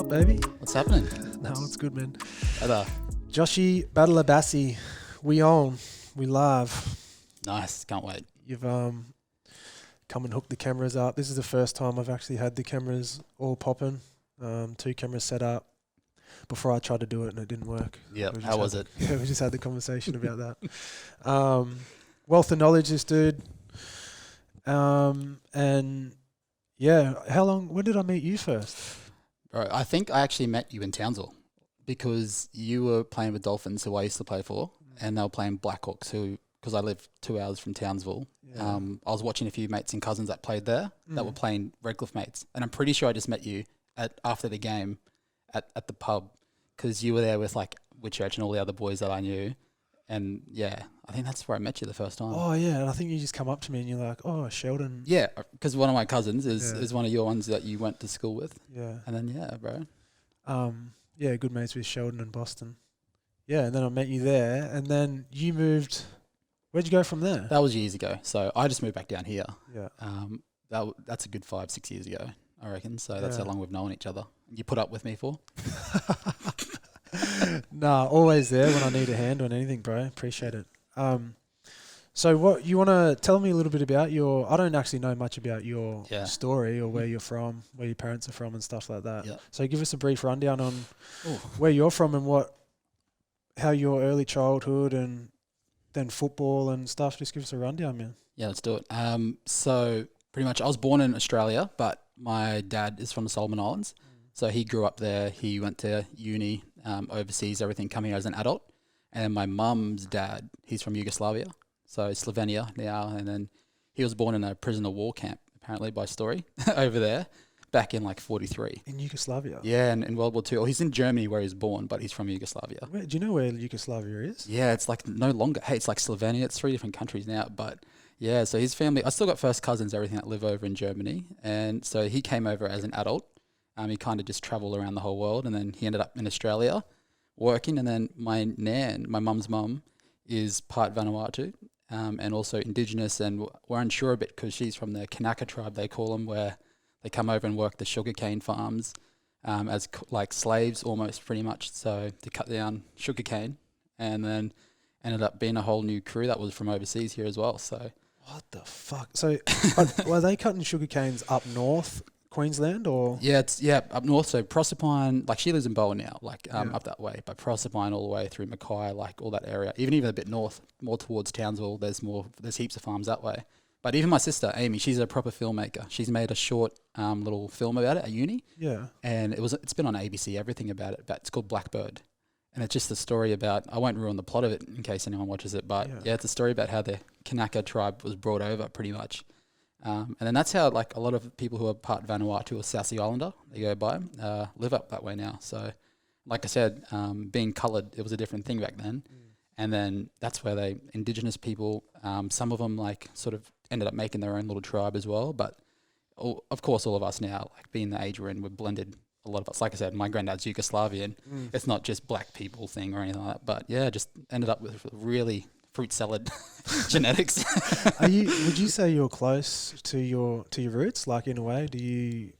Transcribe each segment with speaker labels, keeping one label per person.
Speaker 1: up, baby?
Speaker 2: What's happening?
Speaker 1: No, it's good, man.
Speaker 2: Other.
Speaker 1: Joshy Batalibasi, we on, we live.
Speaker 2: Nice, can't wait.
Speaker 1: You've come and hooked the cameras up. This is the first time I've actually had the cameras all popping. 2 cameras set up. Before I tried to do it and it didn't work.
Speaker 2: Yeah, how was it?
Speaker 1: Yeah, we just had the conversation about that. Wealth of knowledge, this dude. And yeah, when did I meet you first?
Speaker 2: Bro, I think I actually met you in Townsville because you were playing with Dolphins, who I used to play for, and they were playing Blackhawks, because I live 2 hours from Townsville.
Speaker 1: Yeah.
Speaker 2: I was watching a few mates and cousins that played there that were playing Redcliffe mates, and I'm pretty sure I just met you after the game at the pub because you were there with like Whitchurch and all the other boys that I knew. And yeah, I think that's where I met you the first time.
Speaker 1: Oh yeah, and I think you just come up to me and you're like, "Oh, Sheldon."
Speaker 2: Yeah, because one of my cousins is one of your ones that you went to school with.
Speaker 1: Yeah.
Speaker 2: And then yeah, bro.
Speaker 1: Yeah, good mates with Sheldon and Boston. Yeah, and then I met you there, and then you moved. Where'd you go from there?
Speaker 2: That was years ago. So I just moved back down here.
Speaker 1: Yeah.
Speaker 2: That's a good 5-6 years ago, I reckon. So that's how long we've known each other. You put up with me for?
Speaker 1: Nah, always there when I need a hand on anything, bro. Appreciate it. So what you want to tell me a little bit about I don't actually know much about your story or where you're from, where your parents are from and stuff like that.
Speaker 2: Yeah.
Speaker 1: So give us a brief rundown on where you're from and how your early childhood and then football and stuff. Just give us a rundown, man.
Speaker 2: Yeah, let's do it. So pretty much I was born in Australia, but my dad is from the Solomon Islands. So he grew up there. He went to uni, overseas, everything, coming out as an adult. And my mum's dad, he's from Yugoslavia, so Slovenia now. And then he was born in a prisoner of war camp, apparently by story, over there, back in like 43.
Speaker 1: In Yugoslavia?
Speaker 2: Yeah, and in World War II. Well, he's in Germany where he was born, but he's from Yugoslavia.
Speaker 1: Do you know where Yugoslavia is?
Speaker 2: Yeah, it's like no longer. Hey, it's like Slovenia. It's 3 different countries now, but yeah, so his family, I still got first cousins, everything that live over in Germany. And so he came over as an adult. He kind of just traveled around the whole world, and then he ended up in Australia working. And then my mum's mum, is part Vanuatu and also Indigenous, and we're unsure a bit because she's from the Kanaka tribe, they call them, where they come over and work the sugarcane farms as like slaves almost, pretty much. So to cut down sugarcane, and then ended up being a whole new crew that was from overseas here as well. So
Speaker 1: what the fuck? So were they cutting sugarcanes up north? Queensland or?
Speaker 2: Yeah, it's up north. So Proserpine, like she lives in Bowen now, like up that way. But Proserpine all the way through Mackay, like all that area. Even a bit north, more towards Townsville. There's heaps of farms that way. But even my sister Amy, she's a proper filmmaker. She's made a short little film about it at uni.
Speaker 1: Yeah.
Speaker 2: And it's been on ABC, everything about it. But it's called Blackbird, and it's just a story about. I won't ruin the plot of it in case anyone watches it. But yeah, it's a story about how the Kanaka tribe was brought over, pretty much. And then that's how like a lot of people who are part Vanuatu or South Sea Islander, they go by, live up that way now. So like I said, being coloured, it was a different thing back then. And then that's where Indigenous people, some of them like sort of ended up making their own little tribe as well. But of course, all of us now, like being the age we're in, we're blended, a lot of us. Like I said, my granddad's Yugoslavian. It's not just black people thing or anything like that. But yeah, just ended up with really fruit salad genetics.
Speaker 1: Would you say you're close to your roots, like in a way? Do you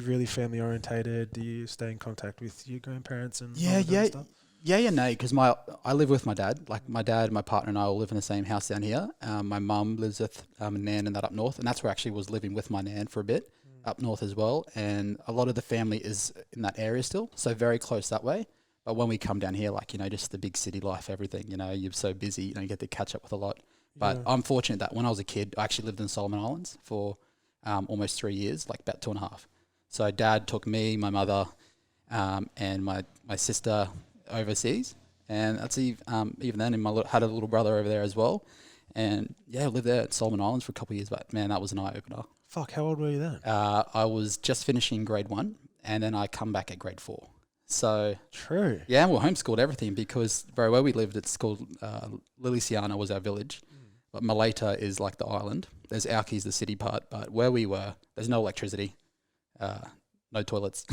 Speaker 1: really family orientated? Do you stay in contact with your grandparents and stuff?
Speaker 2: Yeah, no, because I live with my dad. Like my dad, my partner and I all live in the same house down here. My mum lives with Nan and that up north, and that's where I actually was living with my Nan for a bit up north as well. And a lot of the family is in that area still, so very close that way. But when we come down here, like, just the big city life, everything, you're so busy, you get to catch up with a lot. But I'm fortunate that when I was a kid, I actually lived in Solomon Islands for almost 3 years, like about 2.5. So dad took me, my mother, and my sister overseas. And that's even then, had a little brother over there as well. And yeah, I lived there at Solomon Islands for a couple of years, but man, that was an eye-opener.
Speaker 1: Fuck, how old were you then?
Speaker 2: I was just finishing grade 1, and then I come back at grade 4. So
Speaker 1: true.
Speaker 2: Yeah, and we're homeschooled everything because where we lived, it's called Lillisiana was our village, but Maleta is like the island. There's Auckie's the city part, but where we were, there's no electricity, no toilets.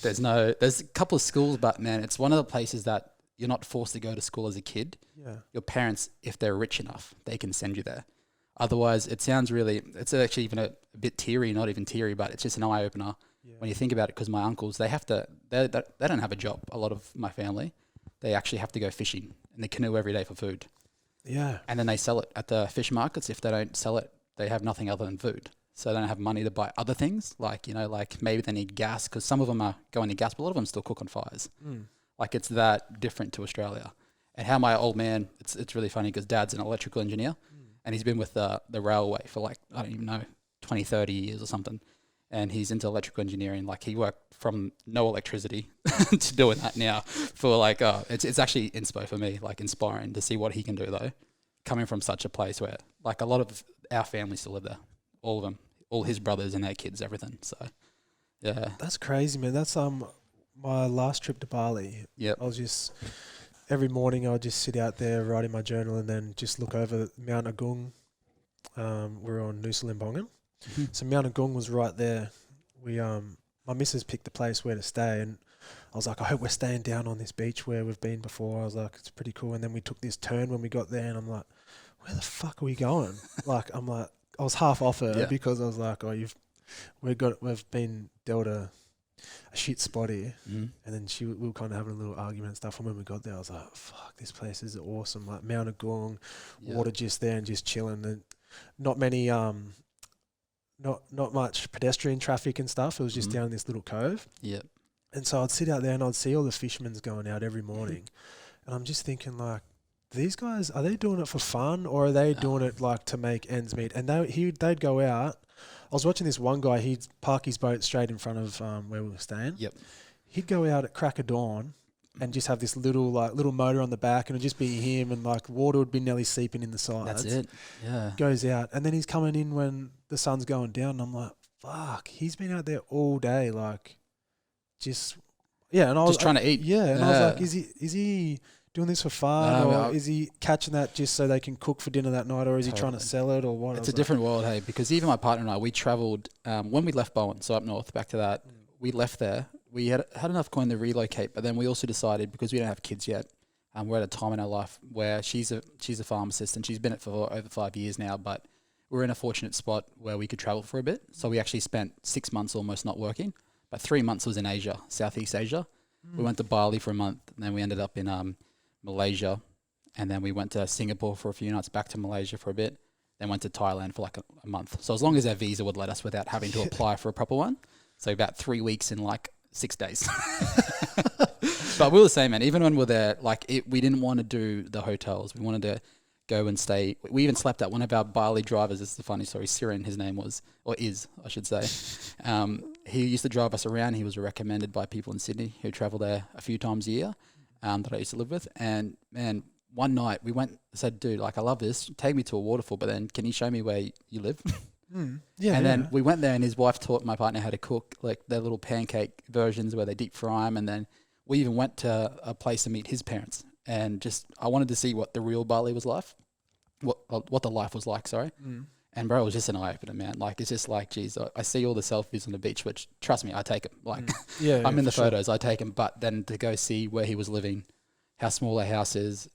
Speaker 2: There's a couple of schools, but man, it's one of the places that you're not forced to go to school as a kid.
Speaker 1: Yeah.
Speaker 2: Your parents, if they're rich enough, they can send you there. Otherwise, it's actually even a bit teary, not even teary, but it's just an eye opener. when you think about it, because my uncles, they don't have a job. A lot of my family, they actually have to go fishing in the canoe every day for food.
Speaker 1: Yeah.
Speaker 2: And then they sell it at the fish markets. If they don't sell it, they have nothing other than food. So they don't have money to buy other things, like, like maybe they need gas, because some of them are going to gas, but a lot of them still cook on fires. Like, it's that different to Australia. And how my old man, it's really funny, because Dad's an electrical engineer, and he's been with the railway for like, I don't even know, 20, 30 years or something. And he's into electrical engineering. Like, he worked from no electricity to doing that now for like, it's actually inspo for me, like inspiring to see what he can do though, coming from such a place where like a lot of our family still live there, all of them, all his brothers and their kids, everything. So yeah.
Speaker 1: That's crazy, man. That's my last trip to Bali.
Speaker 2: Yep.
Speaker 1: I was just, every morning I would just sit out there writing my journal and then just look over Mount Agung. We're on Nusa Lembongan. So Mount Agung was right there. We my missus picked the place where to stay, and I was like, I hope we're staying down on this beach where we've been before. I was like, it's pretty cool. And then we took this turn when we got there, and I'm like, where the fuck are we going? Like, I was half off her because I was like, oh, we've been dealt a shit spot here. And then we were kind of having a little argument and stuff. And when we got there, I was like, fuck, this place is awesome. Like Mount Agung, water just there and just chilling, and not many not much pedestrian traffic and stuff. It was just down this little cove.
Speaker 2: Yep.
Speaker 1: And so I'd sit out there and I'd see all the fishermen going out every morning. And I'm just thinking, like, these guys, are they doing it for fun, or are they doing it like to make ends meet? And they'd go out. I was watching this one guy, he'd park his boat straight in front of where we were staying.
Speaker 2: Yep.
Speaker 1: He'd go out at crack of dawn and just have this little motor on the back, and it'd just be him, and like water would be nearly seeping in the sides.
Speaker 2: That's it. Yeah.
Speaker 1: Goes out, and then he's coming in when the sun's going down, and I'm like, fuck, he's been out there all day, like, and I was
Speaker 2: just trying to eat.
Speaker 1: Yeah, and I was like, is he doing this for fun, or is he catching that just so they can cook for dinner that night, or is he trying to sell it, or what?
Speaker 2: It's a different world, hey, because even my partner and I, we travelled, when we left Bowen, so up north, back to that, we left there. We had enough coin to relocate, but then we also decided, because we don't have kids yet, we're at a time in our life where she's a pharmacist, and she's been it for over 5 years now, but we're in a fortunate spot where we could travel for a bit. So we actually spent 6 months almost not working, but 3 months was in Asia, Southeast Asia. We went to Bali for a month, and then we ended up in Malaysia, and then we went to Singapore for a few nights, back to Malaysia for a bit, then went to Thailand for like a month. So as long as our visa would let us without having to apply for a proper one. So about 3 weeks in like 6 days. But we were the same, man. Even when we were there, like we didn't want to do the hotels. We wanted to go and stay. We even slept at one of our Bali drivers. This is a funny story. Siren, his name was, or is, I should say. He used to drive us around. He was recommended by people in Sydney who travel there a few times a year that I used to live with. And man, one night we went, said, dude, like, I love this. Take me to a waterfall, but then can you show me where you live?
Speaker 1: Yeah.
Speaker 2: Then we went there, and his wife taught my partner how to cook like their little pancake versions where they deep fry them. And then we even went to a place to meet his parents, and I wanted to see what the real Bali was like, what the life was like. Sorry. And bro, it was just an eye opener, man. Like, it's just like, geez, I see all the selfies on the beach, which, trust me, I take them. Like, I'm in the photos, I take them. But then to go see where he was living, how small their house is,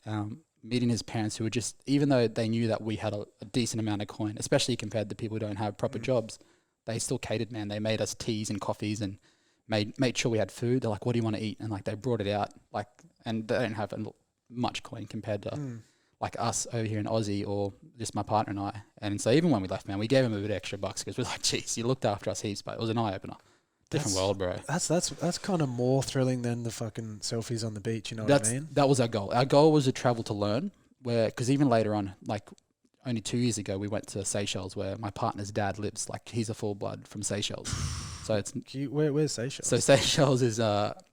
Speaker 2: meeting his parents, who were just, even though they knew that we had a decent amount of coin, especially compared to people who don't have proper jobs, they still catered, man. They made us teas and coffees and made sure we had food. They're like, what do you want to eat? And like, they brought it out, like, and they don't have much coin compared to like us over here in Aussie, or just my partner and I. And so even when we left, man, we gave him a bit extra bucks, because we're like, geez, you looked after us heaps, but it was an eye opener. Different world, bro.
Speaker 1: That's kind of more thrilling than the fucking selfies on the beach. You know what I mean?
Speaker 2: That was our goal. Our goal was to travel to learn. Because even later on, like only 2 years ago, we went to Seychelles, where my partner's dad lives. Like, he's a full blood from Seychelles. So it's
Speaker 1: where's Seychelles?
Speaker 2: So Seychelles is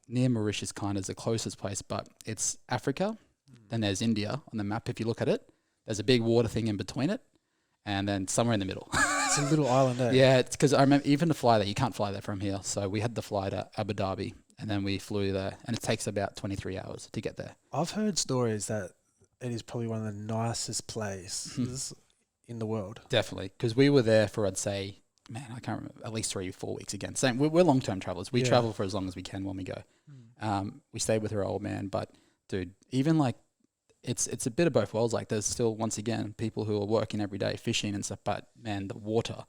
Speaker 2: near Mauritius, kind of is the closest place, but it's Africa. Then there's India on the map. If you look at it, there's a big water thing in between it, and then somewhere in the middle.
Speaker 1: It's a little island, eh?
Speaker 2: Yeah, it's because I remember even to fly there, you can't fly there from here. So we had to fly to Abu Dhabi, and then we flew there, and it takes about 23 hours to get there.
Speaker 1: I've heard stories that it is probably one of the nicest places in the world.
Speaker 2: Definitely, because we were there for, I'd say, man, I can't remember, at least 3 or 4 weeks again. Same, we're long-term travelers. We travel for as long as we can when we go. We stayed with her old man, but dude, even like, it's a bit of both worlds. Like, there's still, once again, people who are working every day, fishing and stuff, but man, the water,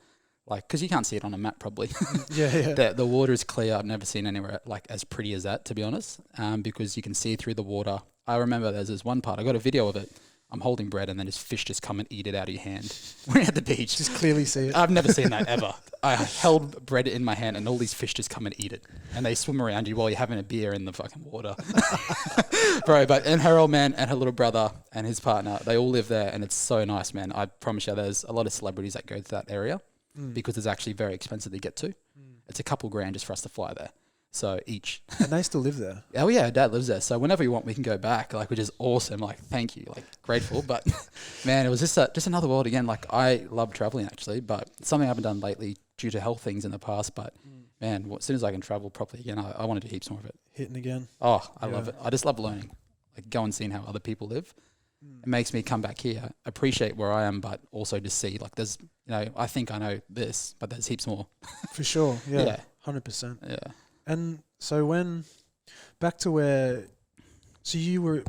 Speaker 2: like, because you can't see it on a map probably.
Speaker 1: Yeah.
Speaker 2: The water is clear. I've never seen anywhere like as pretty as that, to be honest, because you can see through the water. I remember there's this one part, I got a video of it. I'm holding bread and then this fish just come and eat it out of your hand. We're at the beach.
Speaker 1: Just clearly see it.
Speaker 2: I've never seen that ever. I held bread in my hand and all these fish just come and eat it. And they swim around you while you're having a beer in the fucking water. Bro, and her old man and her little brother and his partner, they all live there and it's so nice, man. I promise you, there's a lot of celebrities that go to that area because it's actually very expensive to get to. It's a couple grand just for us to fly there. So each.
Speaker 1: And they still live there?
Speaker 2: Oh yeah, Dad lives there. So whenever you want, we can go back, like, which is awesome. Like, thank you, like, grateful. But man, it was just another world again. Like, I love traveling actually, but it's something I haven't done lately due to health things in the past. But man, as soon as I can travel properly again, I want to do heaps more of it.
Speaker 1: Hitting again?
Speaker 2: Oh, I love it. I just love learning, like going seeing how other people live. It makes me come back here, appreciate where I am, but also just see, like, there's, I think I know this, but there's heaps more.
Speaker 1: For sure. Yeah.
Speaker 2: Yeah.
Speaker 1: 100%.
Speaker 2: Yeah.
Speaker 1: And so back to where, so you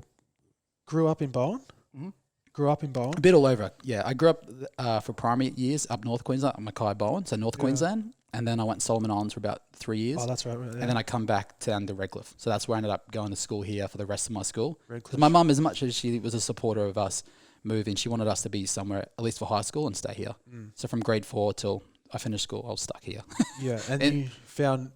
Speaker 1: grew up in Bowen?
Speaker 2: Mm-hmm.
Speaker 1: Grew up in Bowen?
Speaker 2: A bit all over. Yeah, I grew up for primary years up North Queensland, Mackay Bowen, so North Queensland. And then I went to Solomon Islands for about 3 years.
Speaker 1: Oh, that's right. Yeah.
Speaker 2: And then I come back down to Redcliffe. So that's where I ended up going to school here for the rest of my school.
Speaker 1: Because
Speaker 2: my mum, as much as she was a supporter of us moving, she wanted us to be somewhere, at least for high school, and stay here. So from grade 4 till I finished school, I was stuck here.
Speaker 1: Yeah, and you found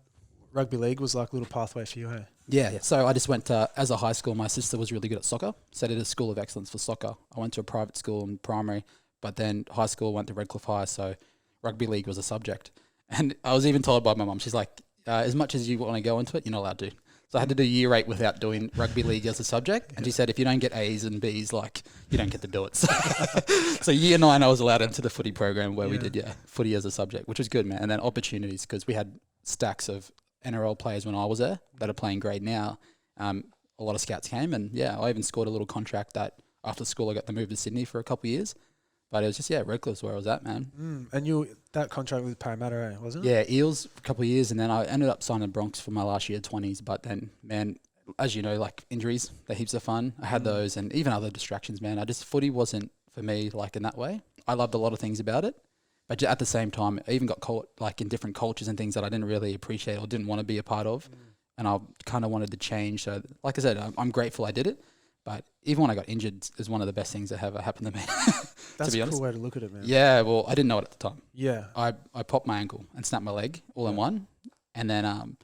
Speaker 1: rugby league was like a little pathway for you, hey?
Speaker 2: Yeah. So I just went to, as a high school, my sister was really good at soccer. So I did a school of excellence for soccer. I went to a private school in primary, but then high school went to Redcliffe High. So rugby league was a subject. And I was even told by my mum, she's like, as much as you want to go into it, you're not allowed to. So I had to do year 8 without doing rugby league as a subject. And she said, if you don't get A's and B's, like, you don't get to do it. So year 9, I was allowed into the footy program where we did, footy as a subject, which was good, man. And then opportunities, because we had stacks of NRL players when I was there that are playing grade now. A lot of scouts came, and I even scored a little contract that after school I got to move to Sydney for a couple of years. But it was just, Redcliffe's where I was at, man.
Speaker 1: And that contract with Parramatta, wasn't it?
Speaker 2: Yeah, Eels for a couple of years, and then I ended up signing Bronx for my last year 20s. But then, man, as you know, like, injuries, they're heaps of fun. I had those, and even other distractions, man. Footy wasn't for me, like, in that way. I loved a lot of things about it. But at the same time, I even got caught, like, in different cultures and things that I didn't really appreciate or didn't want to be a part of. And I kind of wanted to change. So, like I said, I'm grateful I did it. But even when I got injured, is one of the best things that ever happened to me.
Speaker 1: That's
Speaker 2: to be
Speaker 1: a
Speaker 2: honest.
Speaker 1: cool way to look at it, man.
Speaker 2: Yeah, well, I didn't know it at the time.
Speaker 1: Yeah.
Speaker 2: I popped my ankle and snapped my leg all in one. And then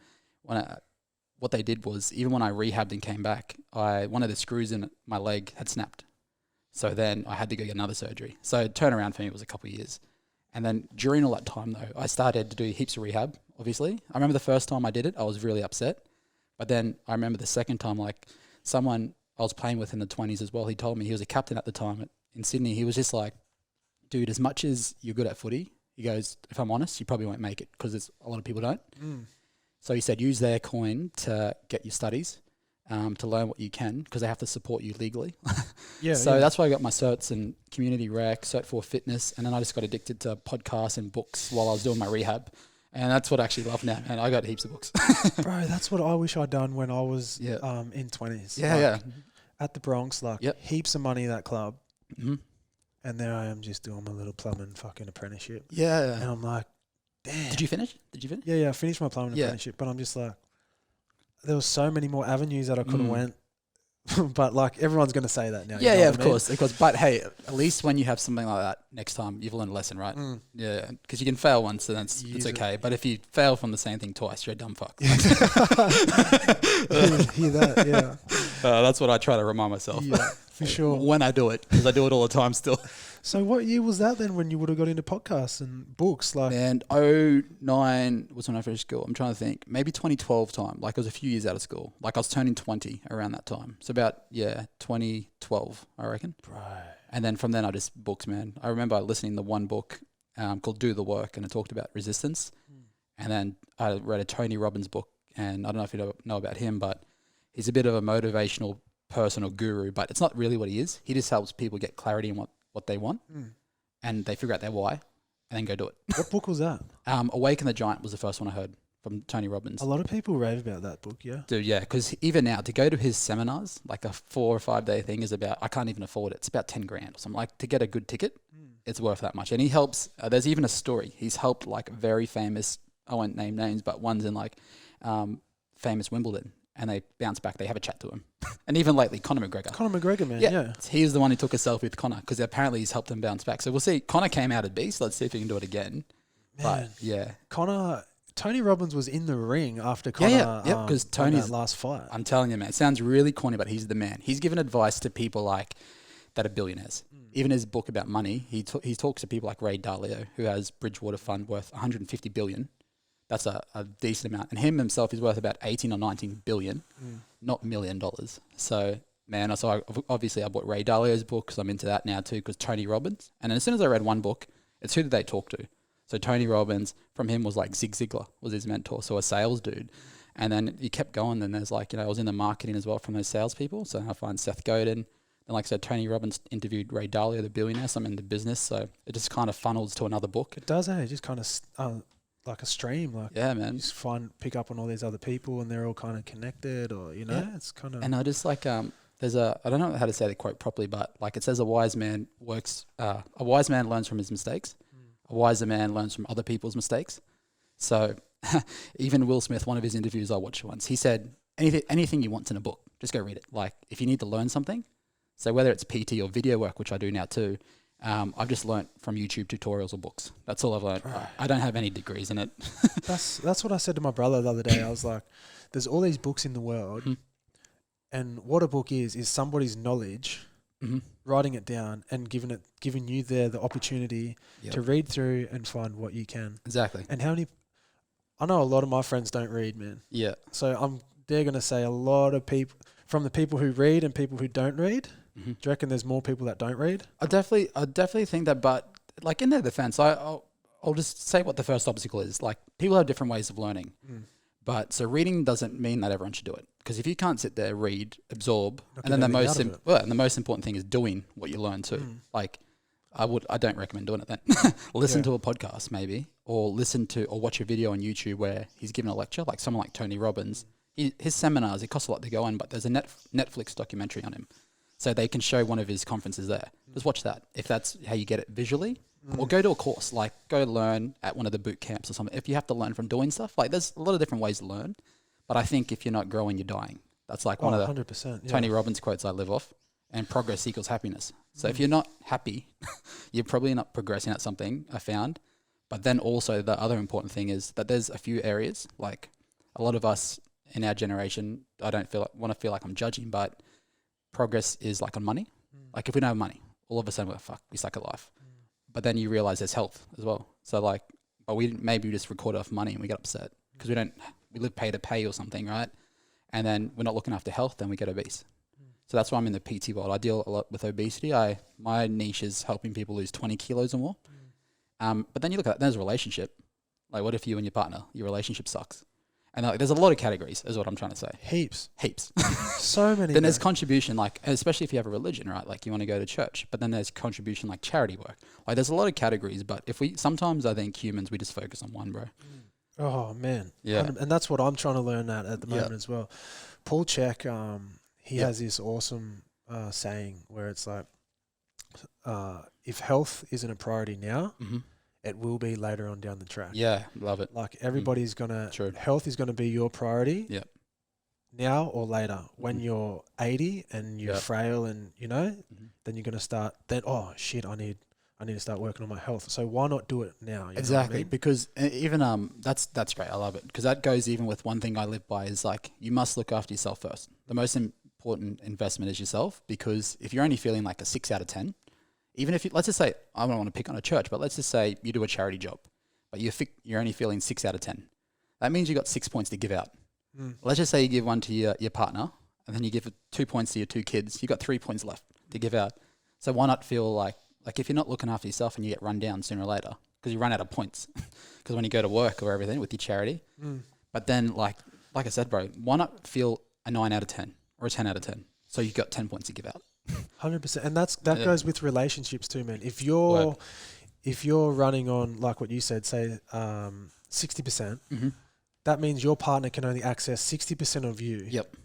Speaker 2: what they did was, even when I rehabbed and came back, one of the screws in my leg had snapped. So then I had to go get another surgery. So turnaround for me was a couple of years. And then during all that time, though, I started to do heaps of rehab, obviously. I remember the first time I did it, I was really upset. But then I remember the second time, like, someone I was playing with in the 20s as well, he told me, he was a captain at the time in Sydney, he was just like, dude, as much as you're good at footy, he goes, if I'm honest, you probably won't make it because a lot of people don't. So he said, use their coin to get your studies, to learn what you can, because they have to support you legally. So that's why I got my certs in community rec, cert for fitness, and then I just got addicted to podcasts and books while I was doing my rehab. And that's what I actually love now, man. I got heaps of books.
Speaker 1: Bro, that's what I wish I'd done when I was in 20s.
Speaker 2: Yeah,
Speaker 1: At the Bronx, like, heaps of money that club.
Speaker 2: Mm-hmm.
Speaker 1: And there I am just doing my little plumbing fucking apprenticeship.
Speaker 2: Yeah.
Speaker 1: And I'm like, damn.
Speaker 2: Did you finish?
Speaker 1: Yeah, I finished my plumbing apprenticeship, but I'm just like, there was so many more avenues that I could have went. But, like, everyone's going to say that now.
Speaker 2: Yeah, of course. But, hey, at least when you have something like that next time, you've learned a lesson, right? Yeah, because you can fail once and it's okay. But if you fail from the same thing twice, you're a dumb fuck.
Speaker 1: Hear that, yeah.
Speaker 2: That's what I try to remind myself.
Speaker 1: Yeah, for sure.
Speaker 2: When I do it, because I do it all the time still.
Speaker 1: So what year was that then when you would have got into podcasts and books? Like,
Speaker 2: and 09 was when I finished school. I'm trying to think. Maybe 2012 time. Like, I was a few years out of school. Like, I was turning 20 around that time. So about, 2012, I reckon.
Speaker 1: Right.
Speaker 2: And then from then, I just books, man. I remember listening to one book called Do the Work, and it talked about resistance. And then I read a Tony Robbins book, and I don't know if you know about him, but he's a bit of a motivational person or guru, but it's not really what he is. He just helps people get clarity in what they want, and they figure out their why, and then go do it.
Speaker 1: What book was that?
Speaker 2: Awaken the Giant was the first one I heard from Tony Robbins.
Speaker 1: A lot of people rave about that book, yeah.
Speaker 2: Dude, yeah, because even now, to go to his seminars, like a 4 or 5 day thing is about, I can't even afford it. It's about 10 grand or something. Like, to get a good ticket, it's worth that much. And he helps, there's even a story. He's helped like very famous, I won't name names, but ones in like famous Wimbledon. And they bounce back. They have a chat to him. And even lately, Conor McGregor.
Speaker 1: Conor McGregor, man. Yeah.
Speaker 2: He's the one who took a selfie with Conor because apparently he's helped him bounce back. So we'll see. Conor came out a beast. Let's see if he can do it again.
Speaker 1: Man.
Speaker 2: But yeah.
Speaker 1: Tony Robbins was in the ring after Conor
Speaker 2: because Tony's
Speaker 1: that last fight.
Speaker 2: I'm telling you, man, it sounds really corny, but he's the man. He's given advice to people like that are billionaires. Even his book about money, he talks to people like Ray Dalio, who has Bridgewater Fund worth 150 billion. That's a decent amount. And him himself is worth about 18 or 19 billion, not $1 million. So, man, obviously I bought Ray Dalio's book because I'm into that now too, because Tony Robbins. And then as soon as I read one book, it's who did they talk to? So Tony Robbins, from him was like Zig Ziglar was his mentor, so a sales dude. And then he kept going. Then there's like, I was in the marketing as well from those salespeople. So I find Seth Godin. And like I said, Tony Robbins interviewed Ray Dalio, the billionaire. So I'm in the business. So it just kind of funnels to another book.
Speaker 1: It does, It just kind of... like a stream, like
Speaker 2: yeah, man.
Speaker 1: You just pick up on all these other people, and they're all kind of connected, or it's kind of.
Speaker 2: And I just like there's I don't know how to say the quote properly, but like it says a wise man learns from his mistakes, a wiser man learns from other people's mistakes. So even Will Smith, one of his interviews I watched once, he said anything you want in a book, just go read it. Like if you need to learn something, so whether it's PT or video work, which I do now too. I've just learnt from YouTube tutorials or books. That's all I've learnt. Right. I don't have any degrees in it.
Speaker 1: That's what I said to my brother the other day. I was like, there's all these books in the world, and what a book is somebody's knowledge, writing it down and giving you the opportunity to read through and find what you can.
Speaker 2: Exactly.
Speaker 1: And I know a lot of my friends don't read, man.
Speaker 2: Yeah.
Speaker 1: So they're going to say a lot of people, from the people who read and people who don't read, do you reckon there's more people that don't read? I
Speaker 2: definitely think that, but like in their defense, I'll just say what the first obstacle is. Like people have different ways of learning, but so reading doesn't mean that everyone should do it. Because if you can't sit there, read, absorb, and then the most important thing is doing what you learn too. Like I don't recommend doing it then. Listen to a podcast maybe, or watch a video on YouTube where he's giving a lecture, like someone like Tony Robbins. His seminars, it costs a lot to go in, but there's a Netflix documentary on him. So they can show one of his conferences there. Just watch that if that's how you get it visually. Or go to a course, like go learn at one of the boot camps or something. If you have to learn from doing stuff, like there's a lot of different ways to learn. But I think if you're not growing, you're dying. That's like one of the 100%, Tony Robbins quotes I live off. And progress equals happiness. So if you're not happy, you're probably not progressing at something, I found. But then also the other important thing is that there's a few areas, like a lot of us in our generation, I don't want to feel like I'm judging, but progress is like on money. Like if we don't have money, all of a sudden we're like, fuck, we suck at life. But then you realize there's health as well. So like, but we just record off money and we get upset because we live pay to pay or something, right? And then we're not looking after health, then we get obese. So that's why I'm in the PT world. I deal a lot with obesity. My niche is helping people lose 20 kilos or more. But then you look at that, there's a relationship. Like what if you and your partner, your relationship sucks? And like, there's a lot of categories is what I'm trying to say.
Speaker 1: Heaps.
Speaker 2: So many. Then there's contribution, like, especially if you have a religion, right? Like you want to go to church, but then there's contribution like charity work. Like there's a lot of categories, but sometimes I think humans, we just focus on one, bro.
Speaker 1: Oh man.
Speaker 2: Yeah.
Speaker 1: And that's what I'm trying to learn at the moment as well. Paul Chek, he has this awesome saying where it's like, if health isn't a priority now, it will be later on down the track.
Speaker 2: Yeah, love it.
Speaker 1: Like everybody's health is gonna be your priority.
Speaker 2: Yep.
Speaker 1: Now or later, when you're 80 and you're frail and then you're gonna start. Then shit, I need to start working on my health. So why not do it now?
Speaker 2: Exactly, I mean? Because even that's great. I love it because that goes even with one thing I live by is like you must look after yourself first. The most important investment is yourself because if you're only feeling like a 6 out of 10. Even if let's just say, I don't want to pick on a church, but let's just say you do a charity job, but you're only feeling 6 out of 10. That means you got 6 points to give out. Let's just say you give one to your partner and then you give 2 points to your 2 kids. You got 3 points left to give out. So why not feel like if you're not looking after yourself and you get run down sooner or later because you run out of points because when you go to work or everything with your charity, but then like I said, bro, why not feel a 9 out of 10 or a 10 out of 10? So you got 10 points to give out.
Speaker 1: 100%, and that goes with relationships too, man. If you're running on like what you said, say 60%, that means your partner can only access 60% of you.
Speaker 2: Yep.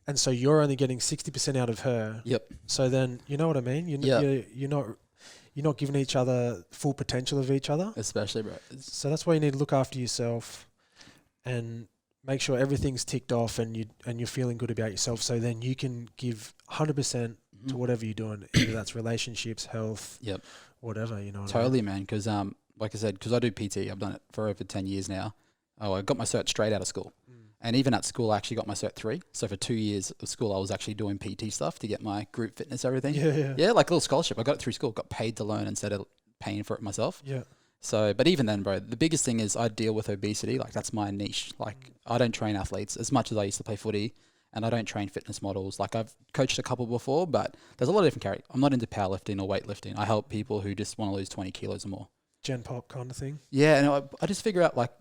Speaker 1: And so you're only getting 60% out of her.
Speaker 2: Yep.
Speaker 1: So then you know what I mean. You're not. you're not giving each other full potential of each other.
Speaker 2: Especially, bro.
Speaker 1: So that's why you need to look after yourself and make sure everything's ticked off and you're feeling good about yourself. So then you can give 100% to whatever you're doing, either that's relationships, health, whatever, you know.
Speaker 2: Totally, man. Because like I said, because I do PT, I've done it for over 10 years now. Oh, I got my cert straight out of school. And even at school, I actually got my cert 3. So for 2 years of school, I was actually doing PT stuff to get my group fitness, everything. Yeah, like a little scholarship. I got it through school, got paid to learn instead of paying for it myself.
Speaker 1: Yeah.
Speaker 2: So, but even then, bro, the biggest thing is I deal with obesity. Like that's my niche. Like I don't train athletes as much as I used to play footy, and I don't train fitness models. Like I've coached a couple before, but there's a lot of different categories. I'm not into powerlifting or weightlifting. I help people who just want to lose 20 kilos or more.
Speaker 1: Gen pop kind of thing.
Speaker 2: Yeah, and I just figure out like,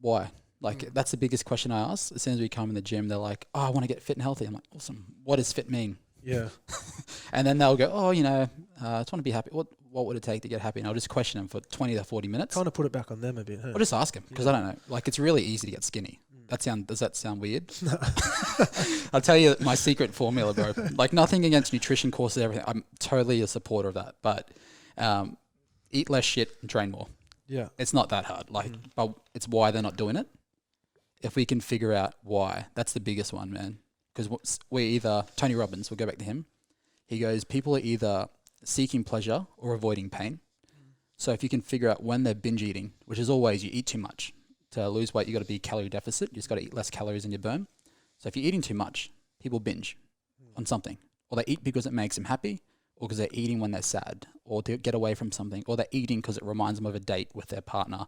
Speaker 2: why? Like that's the biggest question I ask. As soon as we come in the gym, they're like, "Oh, I want to get fit and healthy." I'm like, "Awesome. What does fit mean?"
Speaker 1: Yeah.
Speaker 2: And then they'll go, "Oh, I just want to be happy. What would it take to get happy?" And I'll just question them for 20 to 40 minutes.
Speaker 1: Kind of put it back on them a bit. Huh?
Speaker 2: I'll just ask them because I don't know. Like it's really easy to get skinny. Does that sound weird? No. I'll tell you my secret formula, bro. Like nothing against nutrition courses, everything. I'm totally a supporter of that. But eat less shit and train more.
Speaker 1: Yeah.
Speaker 2: It's not that hard. Like, but it's why they're not doing it. If we can figure out why, that's the biggest one, man. Because we're either, Tony Robbins, we'll go back to him. He goes, people are either seeking pleasure or avoiding pain. So if you can figure out when they're binge eating, which is always you eat too much. To lose weight, you got to be calorie deficit. You just got to eat less calories in your burn. So if you're eating too much, people binge on something. Or they eat because it makes them happy, or because they're eating when they're sad, or to get away from something, or they're eating because it reminds them of a date with their partner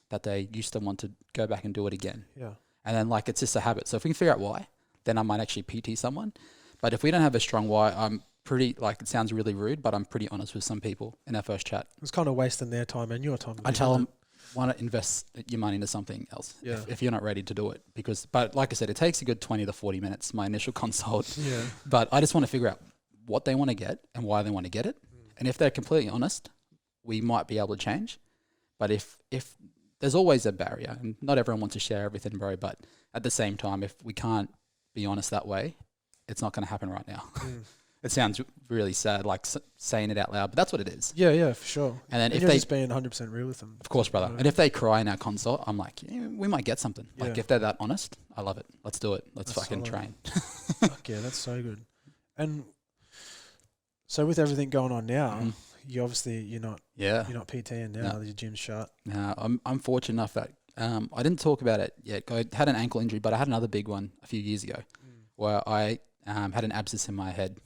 Speaker 2: that they used to want to go back and do it again.
Speaker 1: Yeah.
Speaker 2: And then like it's just a habit. So if we can figure out why, then I might actually PT someone. But if we don't have a strong why, I'm pretty, like it sounds really rude, but I'm pretty honest with some people in our first chat.
Speaker 1: It's kind of wasting their time and your time.
Speaker 2: I tell them, why not invest your money into something else if you're not ready to do it? But like I said, it takes a good 20 to 40 minutes, my initial consult. Yeah. But I just want to figure out what they want to get and why they want to get it. And if they're completely honest, we might be able to change. But if there's always a barrier, and not everyone wants to share everything, bro. But at the same time, if we can't be honest that way, it's not going to happen right now. It sounds really sad, like saying it out loud, but that's what it is.
Speaker 1: Yeah, for sure.
Speaker 2: And then if
Speaker 1: you're
Speaker 2: they
Speaker 1: just being 100% real with them,
Speaker 2: of course, brother. And if they cry in our consult, I'm like, we might get something. Like if they're that honest, I love it. Let's do it. Let's fucking train.
Speaker 1: Fuck yeah, that's so good. And so with everything going on now, you obviously you're not PTing now. Your gym's shut.
Speaker 2: No, I'm fortunate enough that I didn't talk about it yet. I had an ankle injury, but I had another big one a few years ago where I had an abscess in my head